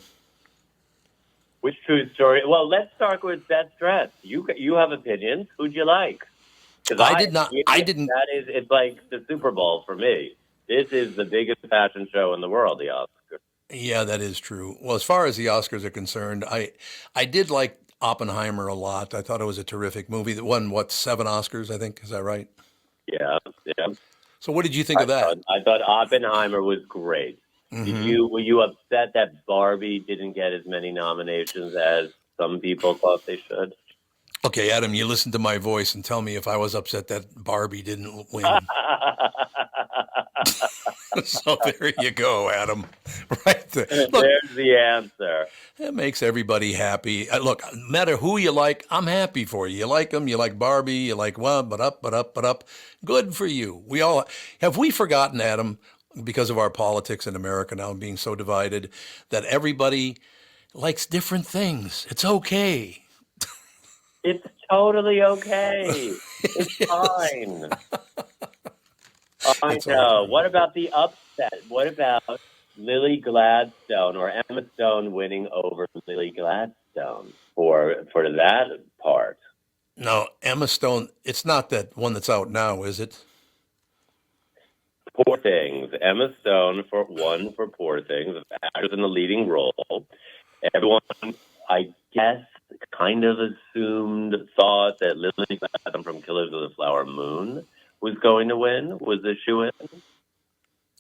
Which true story? Well, let's start with Best Dress. You have opinions. Who'd you like? I did not. I didn't. It's like the Super Bowl for me. This is the biggest fashion show in the world, the Oscars. Yeah, that is true. Well, as far as the Oscars are concerned, I did like Oppenheimer a lot. I thought it was a terrific movie that won, 7 Oscars, I think. Is that right? Yeah. So what did you think of that? I thought Oppenheimer was great. Mm-hmm. Were you upset that Barbie didn't get as many nominations as some people thought they should? Okay, Adam, you listen to my voice and tell me if I was upset that Barbie didn't win. So there you go, Adam. Right there. Look, there's the answer. It makes everybody happy. Look, no matter who you like, I'm happy for you. You like them, you like Barbie, you like but up. Good for you. Have we forgotten, Adam, because of our politics in America now being so divided, that everybody likes different things? It's okay. It's totally okay. It's fine. I know. What about the upset? What about Lily Gladstone or Emma Stone winning over Lily Gladstone for that part? No, Emma Stone, it's not that one that's out now, is it? Poor Things. Emma Stone won for Poor Things, actress in the leading role. Everyone, I guess, kind of thought that Lily Gladstone from Killers of the Flower Moon was going to win, was the shoo-in.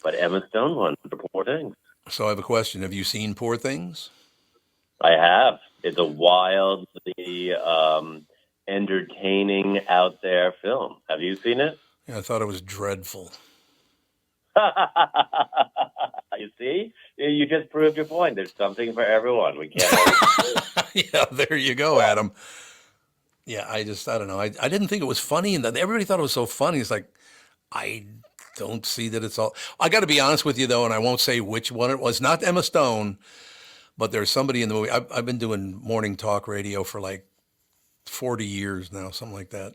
But Emma Stone won for Poor Things. So I have a question. Have you seen Poor Things? I have. It's a wildly entertaining, out there film. Have you seen it? Yeah, I thought it was dreadful. You see? You just proved your point. There's something for everyone. We can't. Yeah, there you go, Adam. Yeah, I don't know. I didn't think it was funny, and everybody thought it was so funny. It's like, I don't see that it's all. I got to be honest with you, though, and I won't say which one it was. Not Emma Stone, but there's somebody in the movie. I've been doing morning talk radio for like 40 years now, something like that.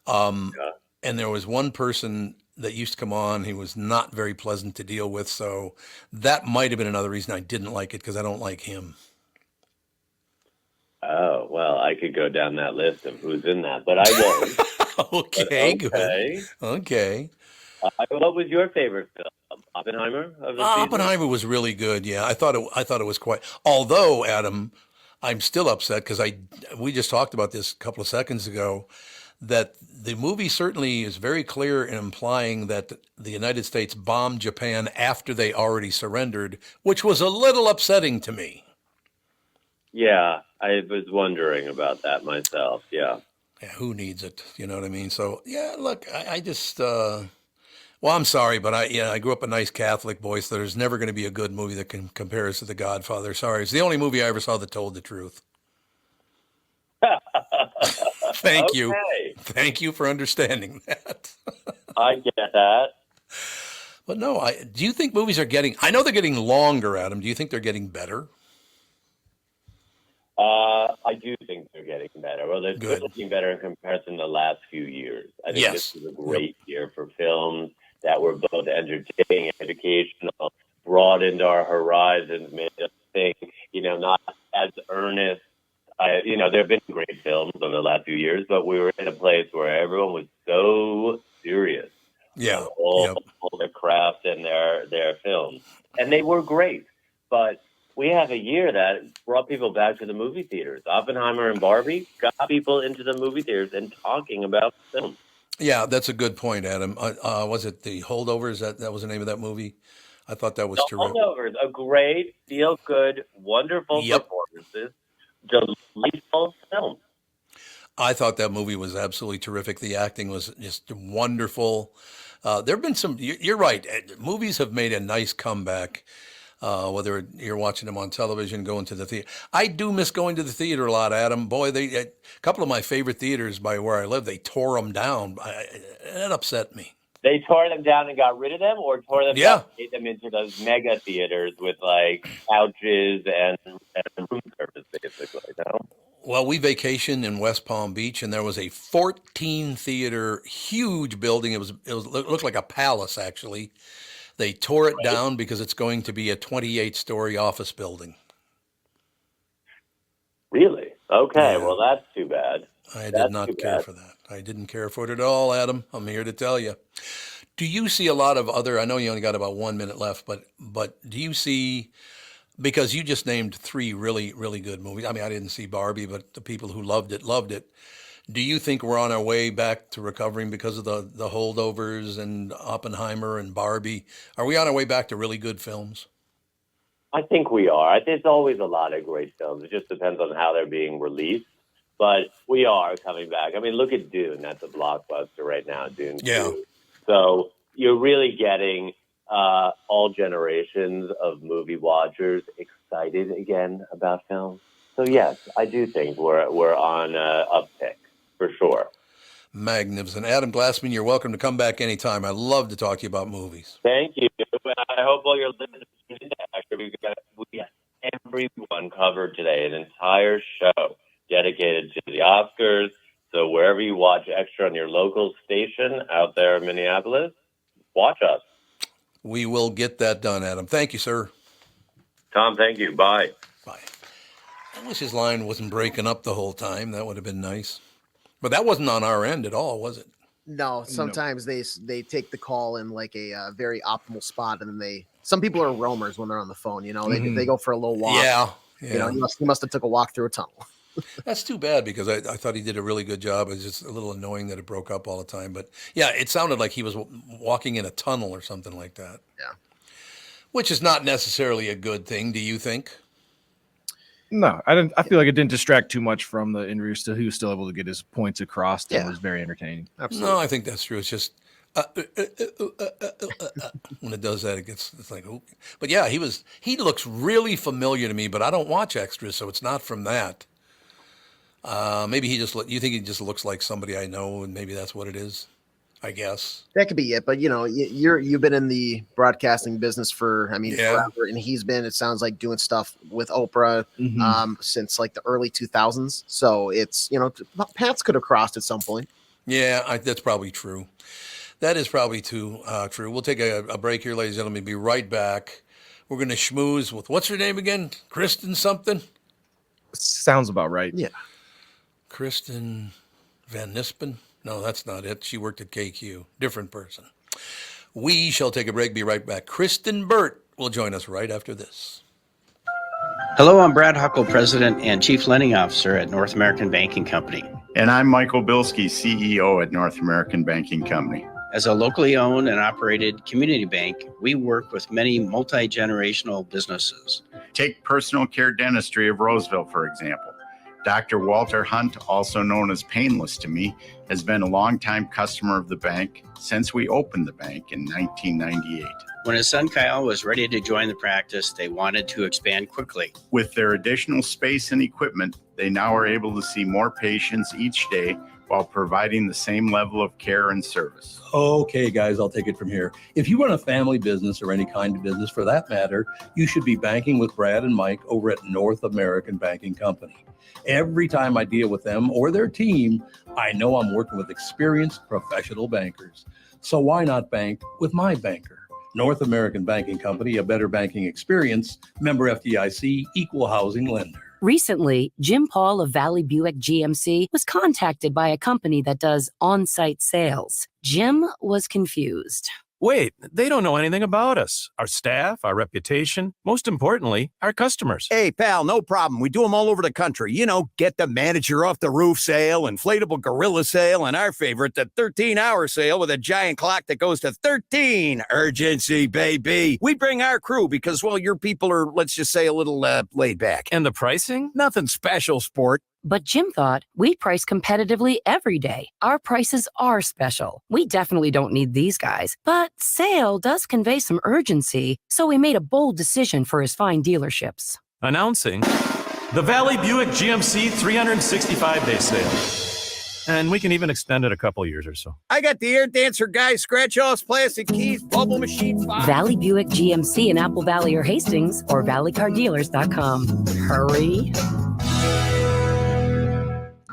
And there was one person that used to come on. He was not very pleasant to deal with, so that might have been another reason I didn't like it, because I don't like him. Oh, well, I could go down that list of who's in that, but I won't. Okay, But good. Okay. What was your favorite film? Oppenheimer of the season? Oppenheimer was really good. Yeah, I thought it was quite. Although, Adam, I'm still upset because we just talked about this a couple of seconds ago, that the movie certainly is very clear in implying that the United States bombed Japan after they already surrendered, which was a little upsetting to me. Yeah, I was wondering about that myself. Yeah. Yeah, who needs it? You know what I mean? So, yeah, look, I just, well, I'm sorry, but I grew up a nice Catholic boy, so there's never going to be a good movie that can compare us to The Godfather. Sorry, it's the only movie I ever saw that told the truth. Thank you. Thank you for understanding that. I get that. But no, do you think movies are getting, I know they're getting longer, Adam. Do you think they're getting better? I do think they're getting better. Well, they're getting better in comparison to the last few years. I think this was a great year for films that were both entertaining, educational, broadened our horizons, made us think, not as earnest. There have been great films over the last few years, but we were in a place where everyone was so serious. Yeah. All their craft and their films. And they were great. But we have a year that brought people back to the movie theaters. Oppenheimer and Barbie got people into the movie theaters and talking about film. Yeah, that's a good point, Adam. Was it The Holdovers? That was the name of that movie? I thought that was terrific. The Holdovers, a great, feel-good, wonderful performances, delightful film. I thought that movie was absolutely terrific. The acting was just wonderful. There have been some, you're right, movies have made a nice comeback. Whether you're watching them on television, going to the theater. I do miss going to the theater a lot, Adam. Boy, a couple of my favorite theaters by where I live, they tore them down. That upset me. They tore them down and got rid of them, or tore them down and made them into those mega theaters with couches and room service, basically, no? Well, we vacationed in West Palm Beach, and there was a 14-theater, huge building. It looked like a palace, actually. They tore it down because it's going to be a 28-story office building. Really? Okay, well, that's too bad. I did not care for that. I didn't care for it at all, Adam. I'm here to tell you. Do you see a lot of other, I know you only got about 1 minute left, but do you see, because you just named 3 really, really good movies. I mean, I didn't see Barbie, but the people who loved it, loved it. Do you think we're on our way back to recovering because of the Holdovers and Oppenheimer and Barbie? Are we on our way back to really good films? I think we are. There's always a lot of great films. It just depends on how they're being released. But we are coming back. I mean, look at Dune. That's a blockbuster right now, Dune 2. So you're really getting all generations of movie watchers excited again about films. So, yes, I do think we're on uptick. For sure. Magnificent. Adam Glassman, you're welcome to come back anytime. I love to talk to you about movies. Thank you. I hope all your listeners tune in. We got everyone covered today, an entire show dedicated to the Oscars. So wherever you watch Extra on your local station out there in Minneapolis, watch us. We will get that done, Adam. Thank you, sir. Tom, thank you. Bye. Bye. I wish his line wasn't breaking up the whole time. That would have been nice. But that wasn't on our end at all, was it? No, sometimes they take the call in like a very optimal spot, and then some people are roamers when they're on the phone. They go for a little walk. Yeah. He must have took a walk through a tunnel. That's too bad because I thought he did a really good job. It's just a little annoying that it broke up all the time. But yeah, it sounded like he was walking in a tunnel or something like that. Yeah. Which is not necessarily a good thing, do you think? No, I didn't. I feel like it didn't distract too much from the interview. He was still able to get his points across. It was very entertaining. Absolutely. No, I think that's true. It's just when it does that, it's like, oh. But yeah, he looks really familiar to me, but I don't watch Extras, so it's not from that. Maybe you think he just looks like somebody I know, and maybe that's what it is. I guess that could be it, but you've been in the broadcasting business for forever, and he's been, it sounds like, doing stuff with Oprah since like the early 2000s. So it's paths could have crossed at some point. Yeah, that's probably true. That is probably true. We'll take a break here, ladies and gentlemen. Be right back. We're going to schmooze with what's her name again? Kristen something. Sounds about right. Yeah. Kristen Van Nispen? No, that's not it. She worked at KQ. Different person. We shall take a break. Be right back. Kristen Burt will join us right after this. Hello, I'm Brad Huckle, President and Chief Lending Officer at North American Banking Company. And I'm Michael Bilski, CEO at North American Banking Company. As a locally owned and operated community bank, we work with many multi-generational businesses. Take Personal Care Dentistry of Roseville, for example. Dr. Walter Hunt, also known as Painless to me, has been a longtime customer of the bank since we opened the bank in 1998. When his son Kyle was ready to join the practice, they wanted to expand quickly. With their additional space and equipment, they now are able to see more patients each day while providing the same level of care and service. Okay, guys, I'll take it from here. If you run a family business or any kind of business for that matter, you should be banking with Brad and Mike over at North American Banking Company. Every time I deal with them or their team, I know I'm working with experienced professional bankers. So why not bank with my banker? North American Banking Company, a better banking experience, member FDIC, equal housing lender. Recently, Jim Paul of Valley Buick GMC was contacted by a company that does on-site sales. Jim was confused. Wait, they don't know anything about us, our staff, our reputation, most importantly, our customers. Hey, pal, no problem. We do them all over the country. You know, get the manager off the roof sale, inflatable gorilla sale, and our favorite, the 13-hour sale with a giant clock that goes to 13. Urgency, baby. We bring our crew because, well, your people are, let's just say, a little laid back. And the pricing? Nothing special, sport. But Jim thought we price competitively every day. Our prices are special. We definitely don't need these guys. But sale does convey some urgency, so we made a bold decision for his fine dealerships. Announcing the Valley Buick GMC 365-day sale. And we can even extend it a couple years or so. I got the air dancer guy, scratch-offs, plastic keys, bubble machine. Valley Buick GMC in Apple Valley or Hastings or valleycardealers.com. Hurry.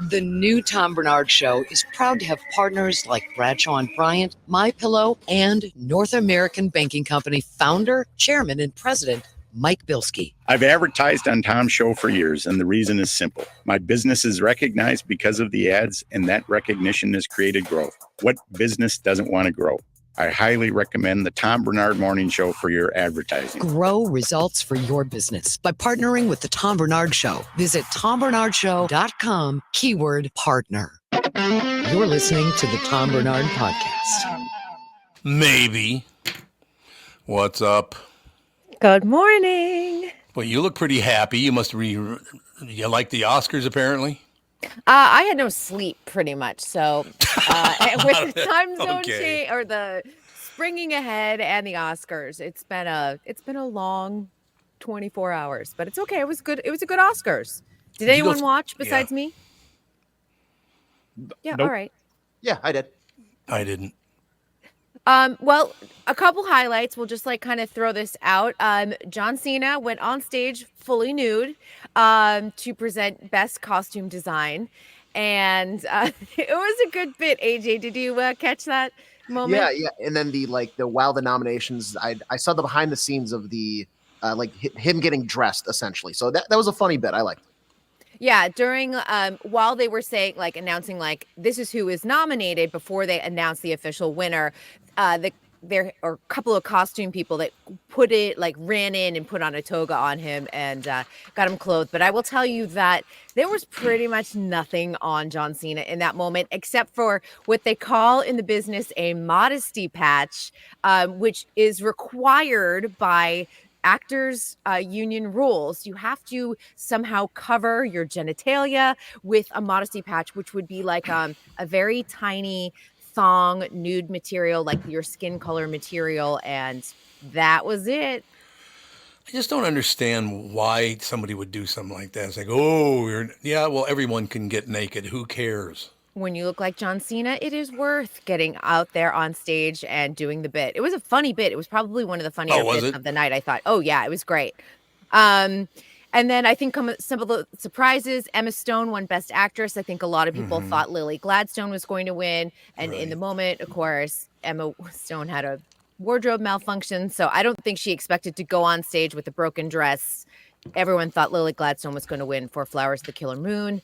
The new Tom Barnard Show is proud to have partners like Bradshaw and Bryant, MyPillow, and North American Banking Company founder, chairman, and president, Mike Bilski. I've advertised on Tom's show for years, and the reason is simple. My business is recognized because of the ads, and that recognition has created growth. What business doesn't want to grow? I highly recommend the Tom Barnard Morning Show for your advertising. Grow results for your business by partnering with the Tom Barnard Show. Visit TomBarnardShow.com, keyword partner. You're listening to the Tom Barnard Podcast. Maybe. What's up? Good morning. Well, you look pretty happy. You must you like the Oscars, apparently? I had no sleep pretty much. So with the time zone change or the springing ahead and the Oscars, it's been a long 24 hours, but it's okay. It was good. It was a good Oscars. Did anyone watch besides me? Yeah. Nope. All right. Yeah, I did. I didn't. Well, a couple highlights. We'll just kind of throw this out. John Cena went on stage fully nude to present Best Costume Design. And it was a good bit. AJ, did you catch that moment? Yeah. And then while the nominations, I saw the behind the scenes of the him getting dressed essentially. So that was a funny bit. I liked it. Yeah, during while they were saying announcing this is who is nominated before they announced the official winner, there are a couple of costume people that put it ran in and put on a toga on him and got him clothed. But I will tell you that there was pretty much nothing on John Cena in that moment except for what they call in the business a modesty patch, which is required by actors union rules. You have to somehow cover your genitalia with a modesty patch, which would be a very tiny thong nude material, like your skin color material, and that was it. I just don't understand why somebody would do something like that. It's well, everyone can get naked. Who cares? When you look like John Cena, it is worth getting out there on stage and doing the bit. It was a funny bit. It was probably one of the funnier bits of the night, I thought. Oh, yeah, it was great. And then I think some of the surprises, Emma Stone won Best Actress. I think a lot of people thought Lily Gladstone was going to win. And in the moment, of course, Emma Stone had a wardrobe malfunction. So I don't think she expected to go on stage with a broken dress everyone thought Lily Gladstone was going to win for Flowers of the Killer Moon.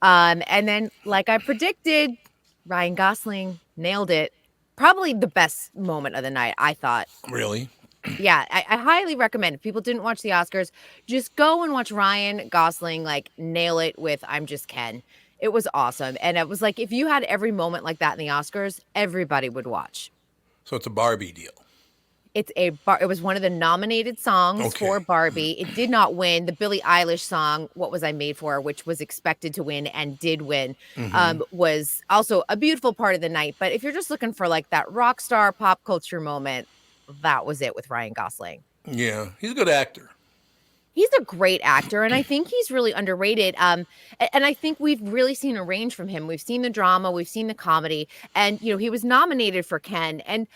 And then, like I predicted, Ryan Gosling nailed it. Probably the best moment of the night, I thought. Really? Yeah, I highly recommend. If people didn't watch the Oscars, just go and watch Ryan Gosling like nail it with I'm Just Ken. It was awesome. And it was like, if you had every moment like that in the Oscars, everybody would watch. So it's a Barbie deal. It was one of the nominated songs for Barbie. It did not win. The Billie Eilish song, What Was I Made For, which was expected to win and did win, was also a beautiful part of the night. But if you're just looking for like that rock star pop culture moment, that was it with Ryan Gosling. Yeah, he's a good actor. He's a great actor, and I think he's really underrated. And I think we've really seen a range from him. We've seen the drama, we've seen the comedy, and he was nominated for Ken. And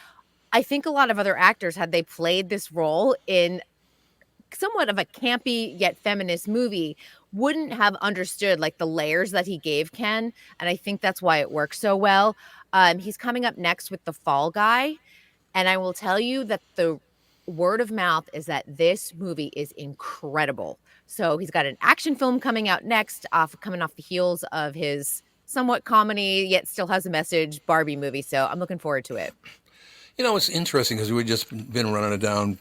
I think a lot of other actors, had they played this role in somewhat of a campy yet feminist movie, wouldn't have understood like the layers that he gave Ken. And I think that's why it works so well. He's coming up next with The Fall Guy. And I will tell you that the word of mouth is that this movie is incredible. So he's got an action film coming out next, coming off the heels of his somewhat comedy, yet still has a message Barbie movie. So I'm looking forward to it. It's interesting because we've just been running it down,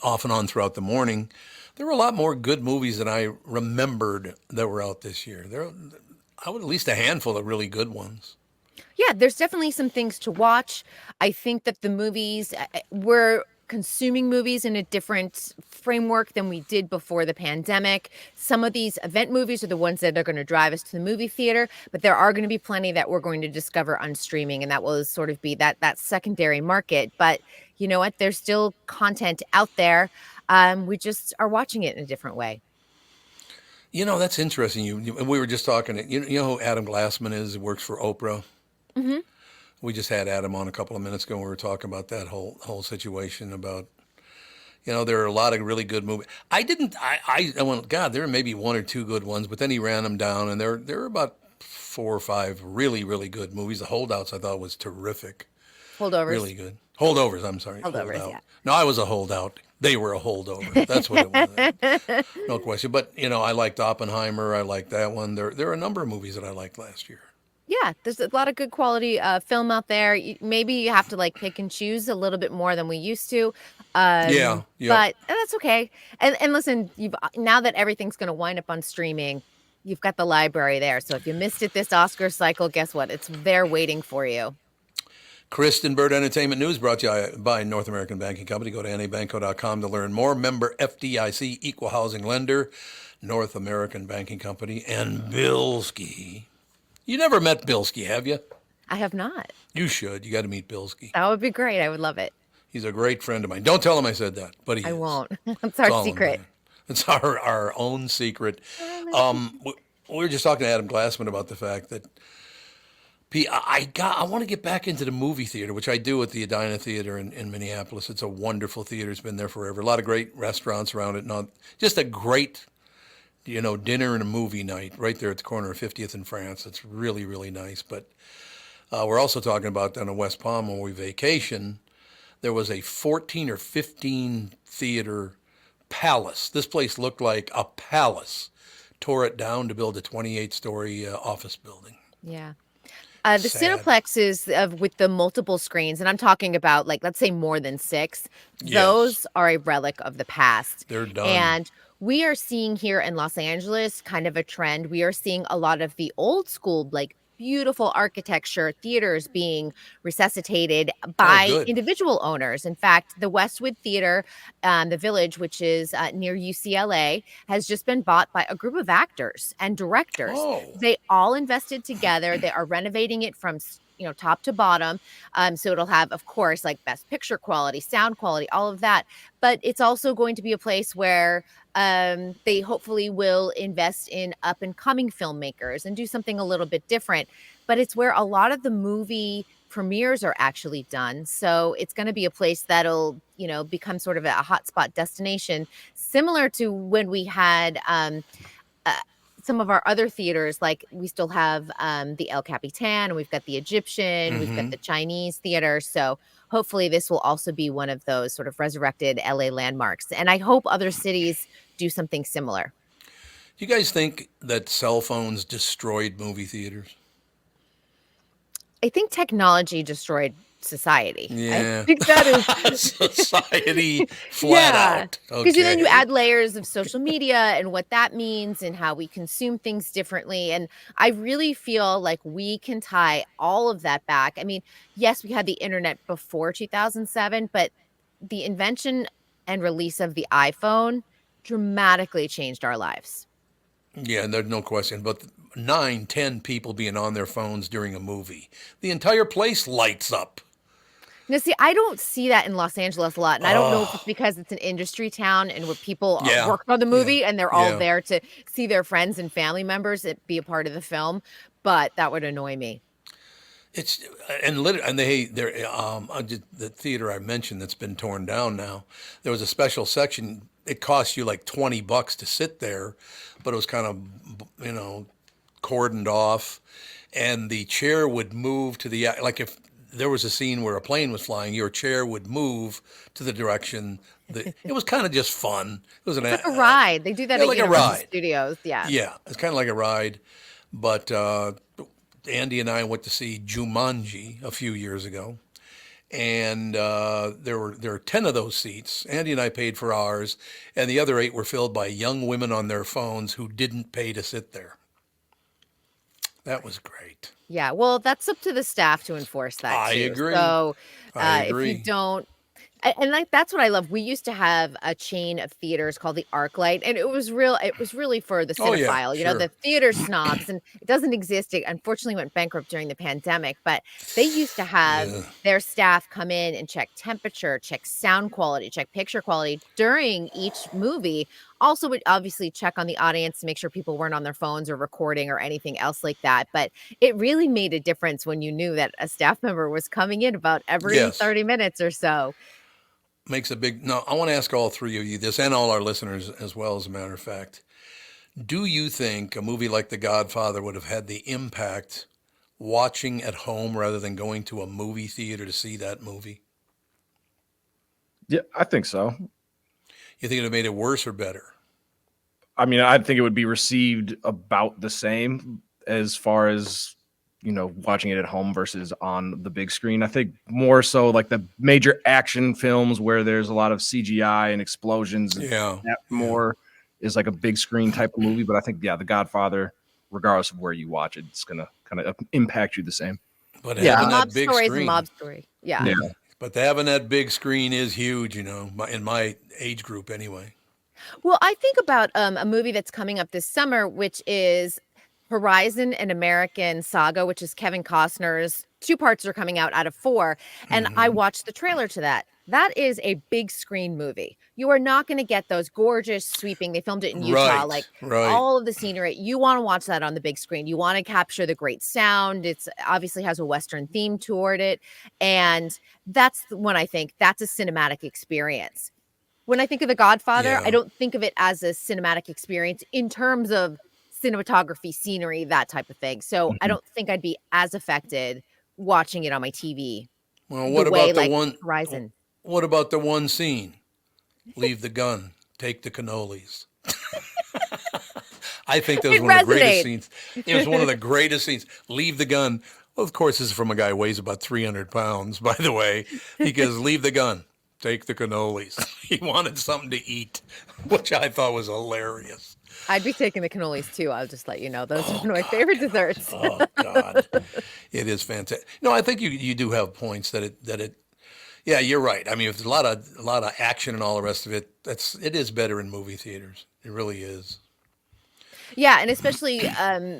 off and on throughout the morning. There were a lot more good movies than I remembered that were out this year. I would at least a handful of really good ones. Yeah, there's definitely some things to watch. I think that the movies, we're consuming movies in a different framework than we did before the pandemic. Some of these event movies are the ones that are going to drive us to the movie theater, but there are going to be plenty that we're going to discover on streaming, and that will sort of be that secondary market. But you know what? There's still content out there. We just are watching it in a different way. That's interesting. We were just talking. You know who Adam Glassman is? He works for Oprah. Mm-hmm. We just had Adam on a couple of minutes ago, and we were talking about that whole situation about, there are a lot of really good movies. I went, God, there are maybe one or two good ones, but then he ran them down, and there are about 4 or 5 really, really good movies. The Holdouts I thought was terrific. Holdovers. Really good. Holdovers, I'm sorry. Holdovers, Holdout. yeah. No, I was a holdout. They were a holdover. That's what it was. No question. But, I liked Oppenheimer. I liked that one. There are a number of movies that I liked last year. Yeah, there's a lot of good quality film out there. Maybe you have to like pick and choose a little bit more than we used to. Yeah. But that's okay. And listen, now that everything's going to wind up on streaming, you've got the library there. So if you missed it this Oscar cycle, guess what? It's there waiting for you. Kristen Bird Entertainment News brought to you by North American Banking Company. Go to nabanco.com to learn more. Member FDIC, Equal Housing Lender, North American Banking Company, and Bilski. You never met Bilski, have you? I have not. You should. You got to meet Bilski. That would be great. I would love it. He's a great friend of mine. Don't tell him I said that, but I won't. It's our secret. It's our own secret. We were just talking to Adam Glassman about the fact that I want to get back into the movie theater, which I do at the Edina Theater in Minneapolis. It's a wonderful theater. It's been there forever. A lot of great restaurants around it. Just a great dinner and a movie night right there at the corner of 50th and France. It's really, really nice. But we're also talking about down in West Palm when we vacation, there was a 14 or 15 theater palace. This place looked like a palace. Tore it down to build a 28-story office building. Yeah. The Cineplexes with the multiple screens, and I'm talking about let's say more than 6, those are a relic of the past. They're done. And we are seeing here in Los Angeles kind of a trend. We are seeing a lot of the old school, beautiful architecture theaters being resuscitated by individual owners. In fact, the Westwood Theater, the Village, which is near UCLA, has just been bought by a group of actors and directors. Oh. They all invested together. They are renovating it from top to bottom. So it'll have, of course, best picture quality, sound quality, all of that. But it's also going to be a place where they hopefully will invest in up and coming filmmakers and do something a little bit different. But it's where a lot of the movie premieres are actually done. So it's going to be a place that'll, become sort of a hotspot destination, similar to when we had some of our other theaters. We still have the El Capitan, and we've got the Egyptian, we've got the Chinese theater. So hopefully this will also be one of those sort of resurrected LA landmarks. And I hope other cities do something similar. Do you guys think that cell phones destroyed movie theaters? I think technology destroyed society. Yeah. I think that is society flat out. Because then you Okay. add layers of social media and what that means and how we consume things differently. And I really feel like we can tie all of that back. I mean, yes, we had the internet before 2007, but the invention and release of the iPhone dramatically changed our lives. Yeah, there's no question. But 9, 10 people being on their phones during a movie, the entire place lights up. Now, see, I don't see that in Los Angeles a lot. And I don't know if it's because it's an industry town and where people Yeah. work on the movie and they're all Yeah. there to see their friends and family members be a part of the film. But that would annoy me. It's and literally, and the theater I mentioned that's been torn down now. There was a special section. It cost you like $20 to sit there, but it was kind of cordoned off, and the chair would move to the like if there was a scene where a plane was flying, your chair would move to the direction. It was kind of just fun. It was It's like a ride. They do that at like a Universal ride. Studios. Yeah. Yeah, it's kind of like a ride. But Andy and I went to see Jumanji a few years ago, and there were 10 of those seats. Andy and I paid for ours, and the other 8 were filled by young women on their phones who didn't pay to sit there. That was great. Yeah. Well, that's up to the staff to enforce that. I too. agree. So I if agree. you don't, and like that's what I love. We used to have a chain of theaters called the ArcLight, and it was really for the Oh, yeah, cinephile, sure. the theater snobs, and it doesn't exist. It unfortunately went bankrupt during the pandemic, but they used to have their staff come in and check temperature, check sound quality, check picture quality during each movie. Also would obviously check on the audience to make sure people weren't on their phones or recording or anything else like that. But it really made a difference when you knew that a staff member was coming in about every Yes. 30 minutes or so. Makes a big. No, I want to ask all three of you this, and all our listeners as well, as a matter of fact. Do you think a movie like The Godfather would have had the impact watching at home rather than going to a movie theater to see that movie? Yeah, I think so. You think it would have made it worse or better? I mean, I think it would be received about the same as far as, watching it at home versus on the big screen. I think more so like the major action films where there's a lot of CGI and explosions. Yeah. That more is like a big screen type of movie. But I think, The Godfather, regardless of where you watch it, it's going to kind of impact you the same. But having Mob that big story is a screen, mob story. Yeah. but having that big screen is huge, in my age group anyway. Well, I think about a movie that's coming up this summer, which is Horizon: An American Saga, which is Kevin Costner's. 2 parts are coming out of 4. And I watched the trailer to that. That is a big screen movie. You are not going to get those gorgeous sweeping. They filmed it in Utah, Right. all of the scenery. You want to watch that on the big screen. You want to capture the great sound. It's obviously has a Western theme toward it. And that's when I think that's a cinematic experience. When I think of The Godfather, I don't think of it as a cinematic experience in terms of cinematography, scenery, that type of thing. So I don't think I'd be as affected watching it on my TV. Well, what about the one Horizon? What about the one scene? Leave the gun, take the cannolis. I think that was It one of the greatest resonates. scenes. It was one of the greatest scenes. Leave the gun. Well, of course, this is from a guy who weighs about 300 pounds, by the way, because leave the gun, take the cannolis. He wanted something to eat, which I thought was hilarious. I'd be taking the cannolis too. I'll just let you know. Those are one of my favorite desserts. Oh God, it is fantastic. No, I think you do have points that it. Yeah, you're right. I mean, if there's a lot of action and all the rest of it, it is better in movie theaters. It really is. Yeah, and especially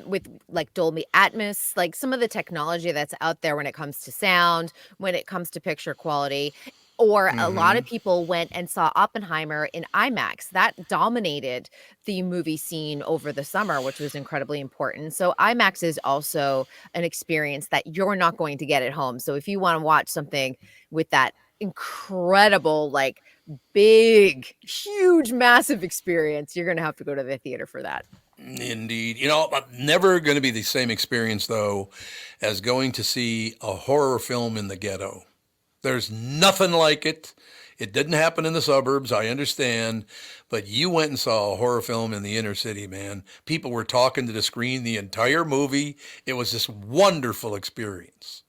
with like Dolby Atmos, like some of the technology that's out there when it comes to sound, when it comes to picture quality. Or a lot of people went and saw Oppenheimer in IMAX. That dominated the movie scene over the summer, which was incredibly important. So IMAX is also an experience that you're not going to get at home. So if you want to watch something with that incredible, like big, huge, massive experience, you're going to have to go to the theater for that. Indeed. Never going to be the same experience, though, as going to see a horror film in the ghetto. There's nothing like it. It didn't happen in the suburbs, I understand, but you went and saw a horror film in the inner city, man. People were talking to the screen the entire movie. It was this wonderful experience.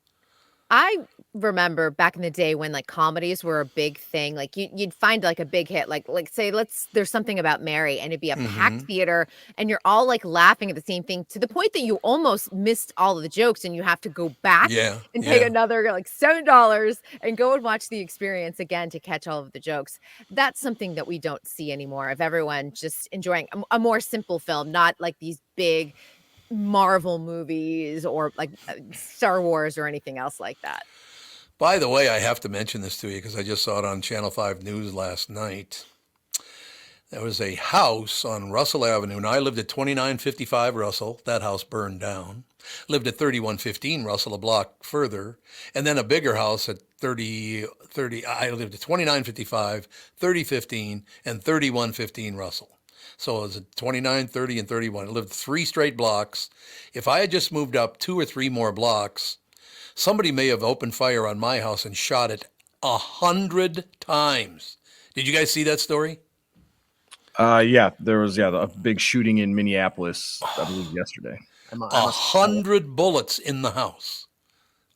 I remember back in the day when like comedies were a big thing. Like you'd find like a big hit, like say there's something about Mary, and it'd be a packed theater, and you're all like laughing at the same thing to the point that you almost missed all of the jokes, and you have to go back and pay another like $7 and go and watch the experience again to catch all of the jokes. That's something that we don't see anymore, of everyone just enjoying a more simple film, not like these big Marvel movies or like Star Wars or anything else like that. By the way, I have to mention this to you because I just saw it on Channel 5 News last night. There was a house on Russell Avenue, and I lived at 2955 Russell. That house burned down. Lived at 3115 Russell, a block further, and then a bigger house at 30. I lived at 2955, 3015, and 3115 Russell. So it was at 29, 30, and 31. I lived 3 straight blocks. If I had just moved up 2 or 3 more blocks, somebody may have opened fire on my house and shot it 100 times. Did you guys see that story? Yeah, there was a big shooting in Minneapolis, I believe, yesterday. 100 bullets in the house.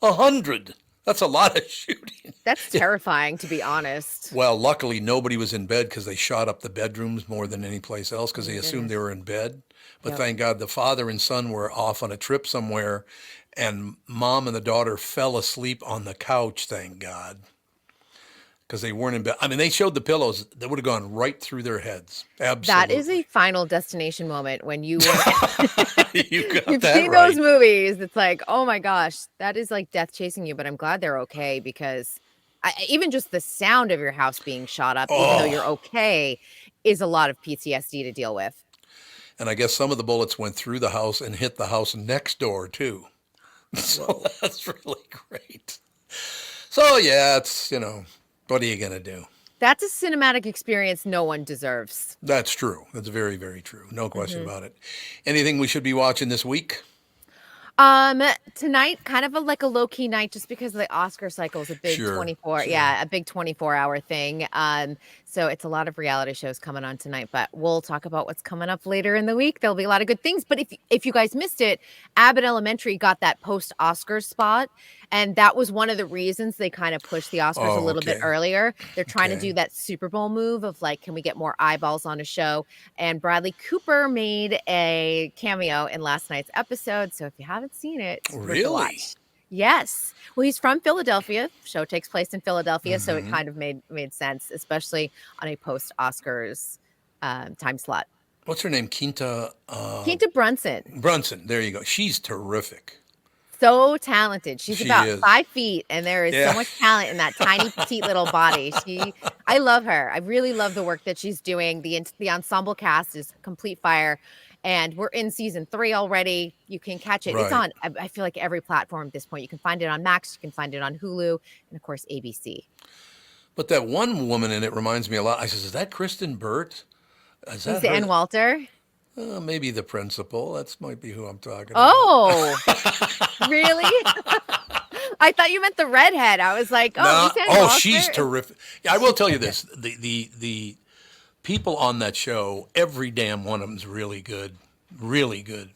100. That's a lot of shooting. That's terrifying, to be honest. Well, luckily nobody was in bed because they shot up the bedrooms more than any place else because they assumed they were in bed. But thank God the father and son were off on a trip somewhere, and mom and the daughter fell asleep on the couch, thank God, because they weren't in bed. I mean, they showed the pillows. They would have gone right through their heads. Absolutely. That is a Final Destination moment when you've You've seen those movies. It's like, oh my gosh, that is like death chasing you. But I'm glad they're okay, because even just the sound of your house being shot up, even though you're okay, is a lot of PTSD to deal with. And I guess some of the bullets went through the house and hit the house next door too. So that's really great. So yeah, it's, what are you going to do? That's a cinematic experience no one deserves. That's true. That's very, very true. No question about it. Anything we should be watching this week? Tonight, kind of like a low-key night, just because the Oscar cycle is a big 24-hour thing. So it's a lot of reality shows coming on tonight, but we'll talk about what's coming up later in the week. There'll be a lot of good things. But if you guys missed it, Abbott Elementary got that post-Oscars spot, and that was one of the reasons they kind of pushed the Oscars a little bit earlier. They're trying to do that Super Bowl move of like, can we get more eyeballs on a show? And Bradley Cooper made a cameo in last night's episode. So if you haven't seen it, it's worth a watch. Yes. Well, he's from Philadelphia. The show takes place in Philadelphia, so it kind of made sense, especially on a post-Oscars time slot. What's her name? Quinta Brunson. Brunson. There you go. She's terrific. So talented. She's about is. 5 feet, and there is so much talent in that tiny, petite little body. I love her. I really love the work that she's doing. The ensemble cast is complete fire. And we're in season 3 already. You can catch it. Right. It's on, I feel like, every platform at this point. You can find it on Max. You can find it on Hulu. And, of course, ABC. But that one woman in it reminds me a lot. I says, is that Kristen Burt? Is that Ann Walter? Maybe the principal. That might be who I'm talking about. Oh, really? I thought you meant the redhead. I was like, she's terrific. Yeah, I will tell you this. The people on that show, every damn one of them is really good. Really good.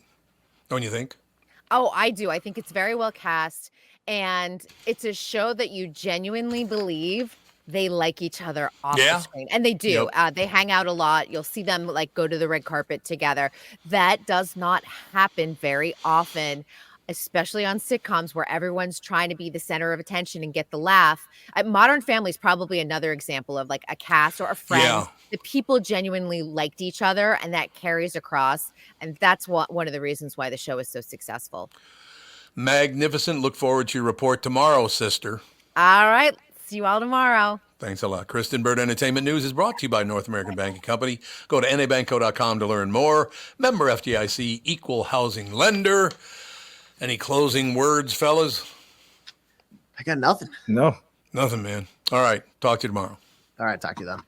Don't you think? Oh, I do. I think it's very well cast. And it's a show that you genuinely believe they like each other off the screen. And they do. Yep. They hang out a lot. You'll see them like go to the red carpet together. That does not happen very often, especially on sitcoms where everyone's trying to be the center of attention and get the laugh. Modern Family is probably another example of like a cast or a friend. Yeah. The people genuinely liked each other, and that carries across. And that's one of the reasons why the show is so successful. Magnificent. Look forward to your report tomorrow, sister. All right. See you all tomorrow. Thanks a lot. Kristen Burt Entertainment News is brought to you by North American Banking Company. Go to nabanco.com to learn more. Member FDIC, equal housing lender. Any closing words, fellas? I got nothing. No. Nothing, man. All right. Talk to you tomorrow. All right. Talk to you then.